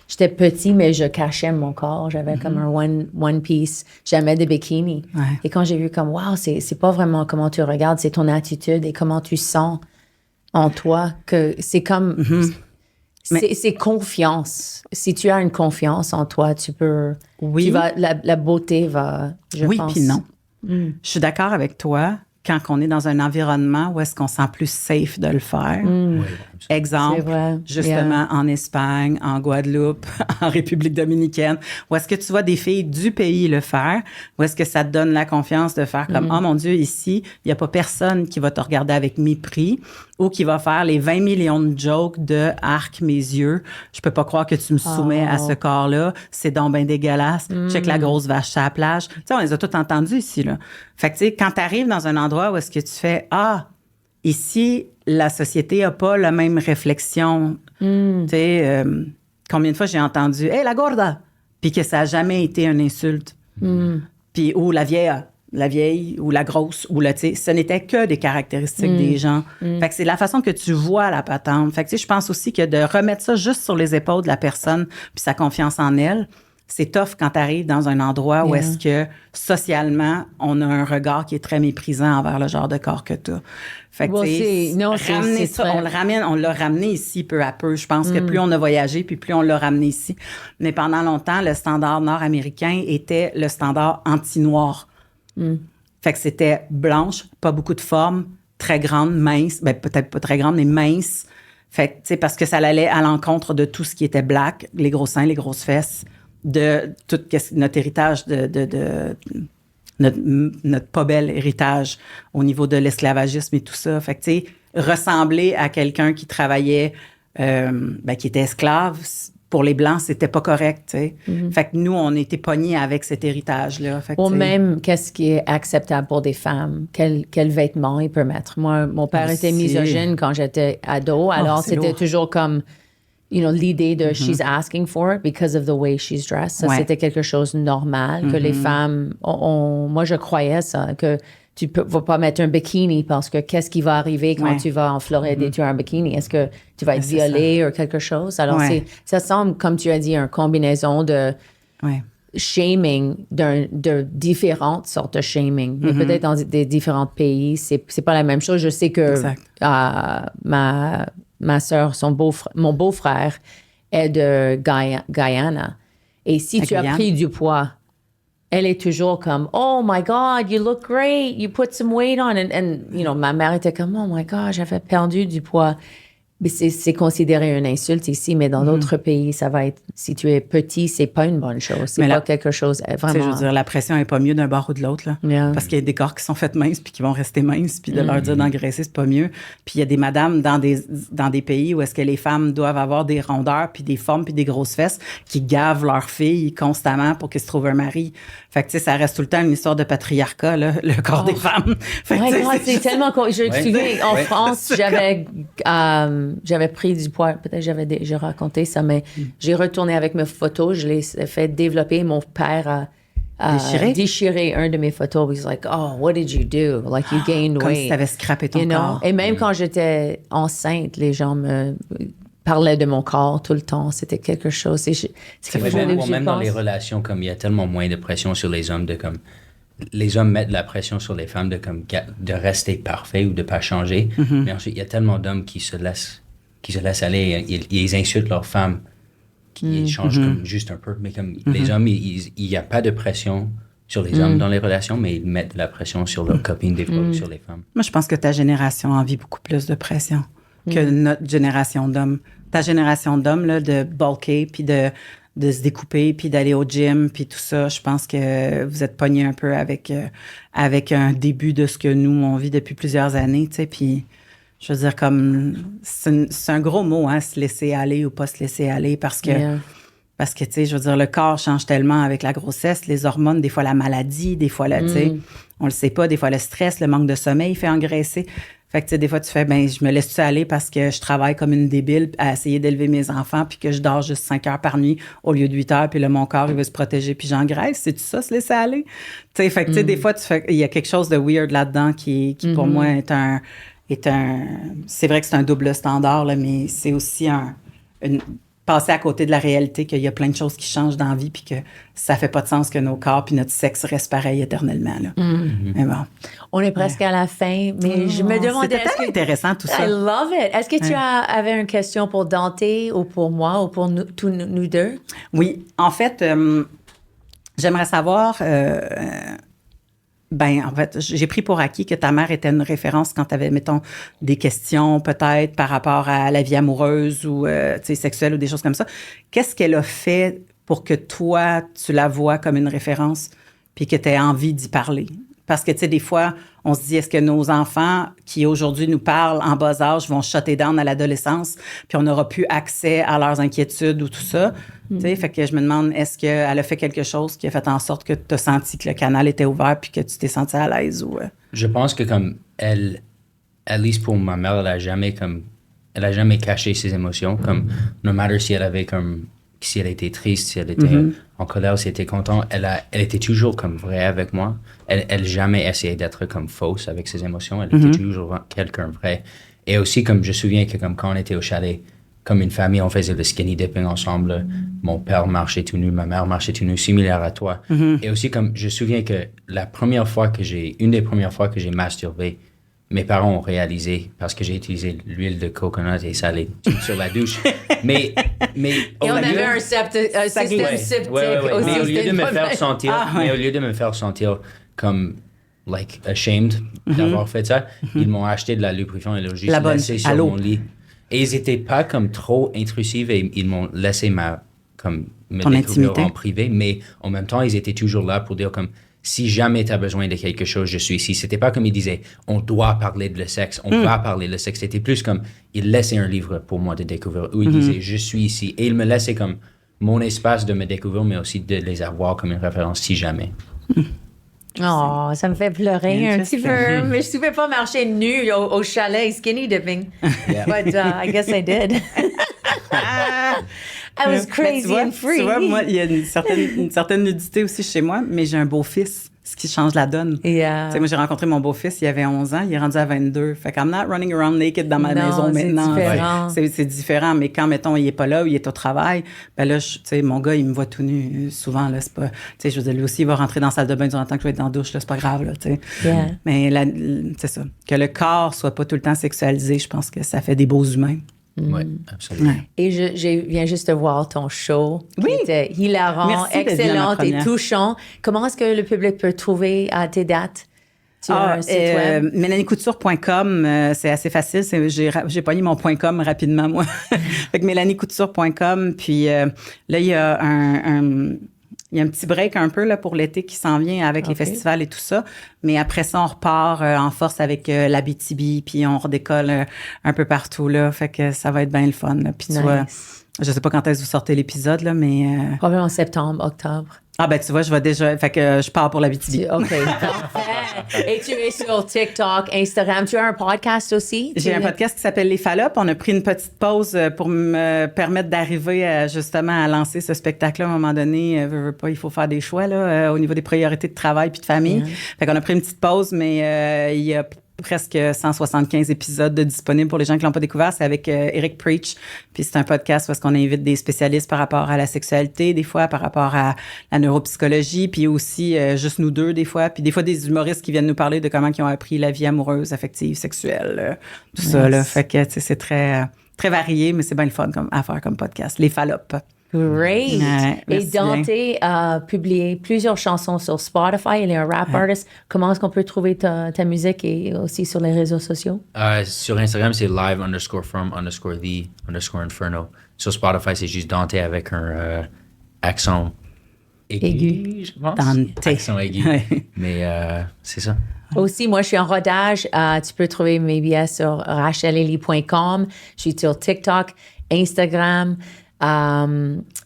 j'étais petit, mais je cachais mon corps. J'avais comme un one piece. J'aimais des bikinis. Ouais. Et quand j'ai vu comme, wow, c'est pas vraiment comment tu regardes, c'est ton attitude et comment tu sens en toi, que c'est comme, c'est confiance. Si tu as une confiance en toi, tu peux, la beauté va, je pense. Oui, puis non. Je suis d'accord avec toi quand on est dans un environnement où est-ce qu'on sent plus safe de le faire. Exemple, C'est vrai. justement en Espagne, en Guadeloupe, en République dominicaine, où est-ce que tu vois des filles du pays le faire, où est-ce que ça te donne la confiance de faire comme, oh mon Dieu, ici, il n'y a pas personne qui va te regarder avec mépris ou qui va faire les 20 millions de jokes de « arc mes yeux, je peux pas croire que tu me soumets à ce corps-là, c'est donc ben dégueulasse, check la grosse vache sur la plage ». Tu sais, on les a tous entendus ici, là. Fait que, tu sais, quand tu arrives dans un endroit où est-ce que tu fais « Ah, ici, la société n'a pas la même réflexion. » Tu sais, combien de fois j'ai entendu « Hey, la gorda! » Puis que ça n'a jamais été une insulte. Puis, ou la vieille, ou la grosse, ou tu sais, ce n'était que des caractéristiques des gens. Fait que c'est la façon que tu vois la patente. Fait que, tu sais, je pense aussi que de remettre ça juste sur les épaules de la personne, puis sa confiance en elle, c'est tough quand tu arrives dans un endroit où Yeah. est-ce que socialement, on a un regard qui est très méprisant envers le genre de corps que tu as. Fait que, Well, tu sais, c'est- non, c'est- ramener c'est ça, très- on l'a ramené ici peu à peu. Je pense que plus on a voyagé, puis plus on l'a ramené ici. Mais pendant longtemps, le standard nord-américain était le standard anti-noir. Fait que c'était blanche, pas beaucoup de forme, très grande, mince, ben peut-être pas très grande, mais mince. Fait que, tu sais, parce que ça allait à l'encontre de tout ce qui était black, les gros seins, les grosses fesses, de tout notre héritage de notre pas bel héritage au niveau de l'esclavagisme et tout ça. Fait que, tu sais, ressembler à quelqu'un qui travaillait, qui était esclave, pour les Blancs, c'était pas correct, tu sais. Fait que nous, on était pognés avec cet héritage-là. Fait que, Ou tu sais, même, qu'est-ce qui est acceptable pour des femmes? Quel vêtements il peut mettre? Moi, mon père était Aussi. misogyne quand j'étais ado, alors c'est c'était lourd. toujours comme, l'idée de she's asking for it because of the way she's dressed. Ça, Ouais. c'était quelque chose de normal, que les femmes, moi, je croyais ça, que tu vas pas mettre un bikini parce que qu'est-ce qui va arriver quand Ouais. tu vas en Floride et tu as un bikini? Est-ce que tu vas être c'est ça. violée ou quelque chose? Alors, Ouais. ça semble, comme tu as dit, une combinaison de ouais. shaming, de différentes sortes de shaming. Mais peut-être dans des différents pays, c'est pas la même chose. Je sais que Exact. ma soeur, mon beau-frère est de Guyana. Et si À tu as Guyane. pris du poids, elle est toujours comme, oh my God, you look great, you put some weight on. And ma mère était comme, oh my God, j'avais perdu du poids. Mais c'est considéré une insulte ici, mais dans d'autres pays, ça va être, si tu es petit, c'est pas une bonne chose. C'est Mais pas là, quelque chose Tu sais, vraiment. je veux dire, la pression est pas mieux d'un bord ou de l'autre, là. Yeah. Parce qu'il y a des corps qui sont faits minces puis qui vont rester minces, puis de leur dire d'engraisser, c'est pas mieux. Puis il y a des madames dans des pays où est-ce que les femmes doivent avoir des rondeurs puis des formes puis des grosses fesses qui gavent leurs filles constamment pour qu'elles se trouvent un mari. Fait que, tu sais, ça reste tout le temps une histoire de patriarcat, là, le corps des femmes. Fait que, Oh my tu sais, God, c'est tellement cool. Je me Ouais. souviens, en Ouais. France, j'avais pris du poids. Peut-être j'ai raconté ça, mais j'ai retourné avec mes photos. Je les ai fait développer. Mon père a déchiré un de mes photos. He's like, oh, what did you do? Like, you gained comme weight. si t'avais scrappé ton You know? corps. Et même quand j'étais enceinte, les gens me parlaient de mon corps tout le temps. C'était quelque chose. C'est quelque Ouais, chose même, que j'y même dans les pense. relations, comme il y a tellement moins de pression sur les hommes, de comme les hommes mettent de la pression sur les femmes de rester parfait ou de pas changer. Mais ensuite, il y a tellement d'hommes qui se laissent aller, ils insultent leurs femmes, qui changent comme juste un peu. Mais comme les hommes, il n'y a pas de pression sur les hommes dans les relations, mais ils mettent de la pression sur leurs copines des fois ou sur les femmes. Moi, je pense que ta génération en vit beaucoup plus de pression que notre génération d'hommes. Ta génération d'hommes, là, de bulker, puis de se découper, puis d'aller au gym, puis tout ça, je pense que vous êtes pognés un peu avec un début de ce que nous, on vit depuis plusieurs années, tu sais, puis je veux dire, comme, c'est un gros mot, hein, se laisser aller ou pas se laisser aller, parce que... Yeah. Parce que, tu sais, je veux dire, le corps change tellement avec la grossesse, les hormones, des fois la maladie, des fois, tu sais, on le sait pas, des fois le stress, le manque de sommeil fait engraisser. Fait que, tu sais, des fois, tu fais, ben, je me laisse-tu aller parce que je travaille comme une débile à essayer d'élever mes enfants puis que je dors juste 5 heures par nuit au lieu de 8 heures puis là, mon corps, il veut se protéger puis j'engraisse. C'est-tu ça, se laisser aller? Tu sais, fait que, tu sais, des fois, il y a quelque chose de weird là-dedans qui pour moi, c'est vrai que c'est un double standard, là, mais c'est aussi passer à côté de la réalité qu'il y a plein de choses qui changent dans la vie puis que ça fait pas de sens que nos corps puis notre sexe restent pareil éternellement, là. Mais bon. On est presque à la fin, mais je me demandais... C'était tellement intéressant, tout ça. I love it. Est-ce que tu avais une question pour Dante ou pour moi ou pour tous nous deux? Oui. En fait, j'aimerais savoir... en fait, j'ai pris pour acquis que ta mère était une référence quand tu avais, mettons, des questions peut-être par rapport à la vie amoureuse ou sexuelle ou des choses comme ça. Qu'est-ce qu'elle a fait pour que toi, tu la vois comme une référence puis que tu aies envie d'y parler? Parce que, tu sais, des fois, on se dit, est-ce que nos enfants qui aujourd'hui nous parlent en bas âge vont shutter down à l'adolescence puis on n'aura plus accès à leurs inquiétudes ou tout ça? Tu sais, fait que je me demande, est-ce qu'elle a fait quelque chose qui a fait en sorte que tu as senti que le canal était ouvert puis que tu t'es senti à l'aise ou... Je pense que comme elle, at least pour ma mère, elle a jamais caché ses émotions. Comme, no matter si elle avait comme, si elle était triste, si elle était en colère, si elle était contente, elle était toujours comme vraie avec moi. Elle jamais essayé d'être comme fausse avec ses émotions. Elle était toujours quelqu'un vrai. Et aussi, comme je me souviens que comme quand on était au chalet, comme une famille, on faisait le skinny dipping ensemble. Mon père marchait tout nu, ma mère marchait tout nu, similaire à toi. Et aussi, comme je me souviens que une des premières fois que j'ai masturbé, mes parents ont réalisé, parce que j'ai utilisé l'huile de coconut et ça allait tout sur la douche. Mais Et on avait un système septique ouais. aussi. Mais au lieu c'était de me pas faire mal. sentir, comme, like, ashamed d'avoir fait ça, ils m'ont acheté de la lubrifiant et l'ont juste La bonne, laissé à sur l'eau. mon lit. Et ils étaient pas comme trop intrusifs et ils m'ont laissé me Ton découvrir intimité. en privé, mais en même temps, ils étaient toujours là pour dire comme, si jamais tu as besoin de quelque chose, je suis ici. C'était pas comme ils disaient, on doit parler de le sexe, on va parler de le sexe. C'était plus comme, ils laissaient un livre pour moi de découvrir, où ils disaient, je suis ici. Et ils me laissaient comme mon espace de me découvrir, mais aussi de les avoir comme une référence si jamais. Oh, ça me fait pleurer un petit peu. Mais je ne pouvais pas marcher nu au chalet skinny dipping. But I guess I did. I was Mais crazy and free. Tu vois, moi, il y a une certaine nudité aussi chez moi, mais j'ai un beau-fils, ce qui change la donne. Yeah. Tu sais, moi, j'ai rencontré mon beau-fils, il avait 11 ans, il est rendu à 22. Fait qu'M not running around naked dans ma Non, maison c'est maintenant. différent. C'est différent, mais quand, mettons, il est pas là ou il est au travail, ben là, tu sais, mon gars, il me voit tout nu souvent, là, c'est pas... Tu sais, je veux dire, lui aussi, il va rentrer dans la salle de bain durant le temps que je vais être dans la douche, là, c'est pas grave, là, tu sais. Yeah. Mais c'est ça. Que le corps soit pas tout le temps sexualisé, je pense que ça fait des beaux humains. Oui, absolument. Ouais. Et je viens juste de voir ton show. Qui Oui. était hilarant, Merci d'être venu à ma excellent et première. touchant. Comment est-ce que le public peut trouver à tes dates? Tu as un site web? MélanieCouture.com, c'est assez facile. J'ai pogné mon .com rapidement, moi. Fait que MélanieCouture.com. Puis là, il y a il y a un petit break un peu là, pour l'été qui s'en vient avec les festivals et tout ça. Mais après ça, on repart en force avec l'Abitibi, puis on redécolle un peu partout. Là. Fait que ça va être bien le fun. Là. Puis tu vois, je sais pas quand est-ce que vous sortez l'épisode, là, mais... Probablement en septembre, octobre. Ah ben tu vois, je vais déjà... Fait que je pars pour l'Abitibi. OK, parfait. Et tu es sur TikTok, Instagram. Tu as un podcast aussi? J'ai un podcast qui s'appelle Les Fallops. On a pris une petite pause pour me permettre d'arriver justement à lancer ce spectacle-là à un moment donné. Veux pas, il faut faire des choix là, au niveau des priorités de travail puis de famille. Yeah. Fait qu'on a pris une petite pause, mais il y a presque 175 épisodes disponibles pour les gens qui l'ont pas découvert. C'est avec Eric Preach. Puis c'est un podcast où est-ce qu'on invite des spécialistes par rapport à la sexualité, des fois par rapport à la neuropsychologie, puis aussi juste nous deux des fois. Puis des fois des humoristes qui viennent nous parler de comment ils ont appris la vie amoureuse, affective, sexuelle, tout ça. Là. Fait que tu sais, c'est très, très varié, mais c'est bien le fun à faire comme podcast. Les Fallops. Great! Ouais, Et merci Dante a publié plusieurs chansons sur Spotify. Il est un rap artist. Comment est-ce qu'on peut trouver ta musique et aussi sur les réseaux sociaux? Sur Instagram, c'est live_from_the_inferno. Sur Spotify, c'est juste Dante avec un accent aigu, je pense. Dante. Accent aigu. Ouais. Mais c'est ça. Aussi, moi, je suis en rodage. Tu peux trouver mes billets sur racheleli.com. Je suis sur TikTok, Instagram,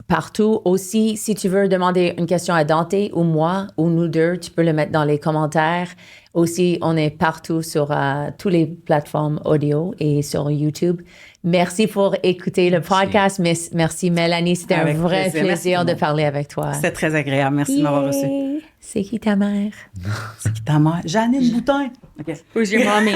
partout. Aussi, si tu veux demander une question à Dante ou moi ou nous deux, tu peux le mettre dans les commentaires. Aussi, on est partout sur toutes les plateformes audio et sur YouTube. Merci pour écouter le podcast. Merci Mélanie. C'était un Avec vrai plaisir. plaisir Merci, de parler avec toi. C'est très agréable. Merci de m'avoir reçu. Yay! C'est qui ta mère? C'est qui ta mère? Janine Boutin. OK. Who's your mommy?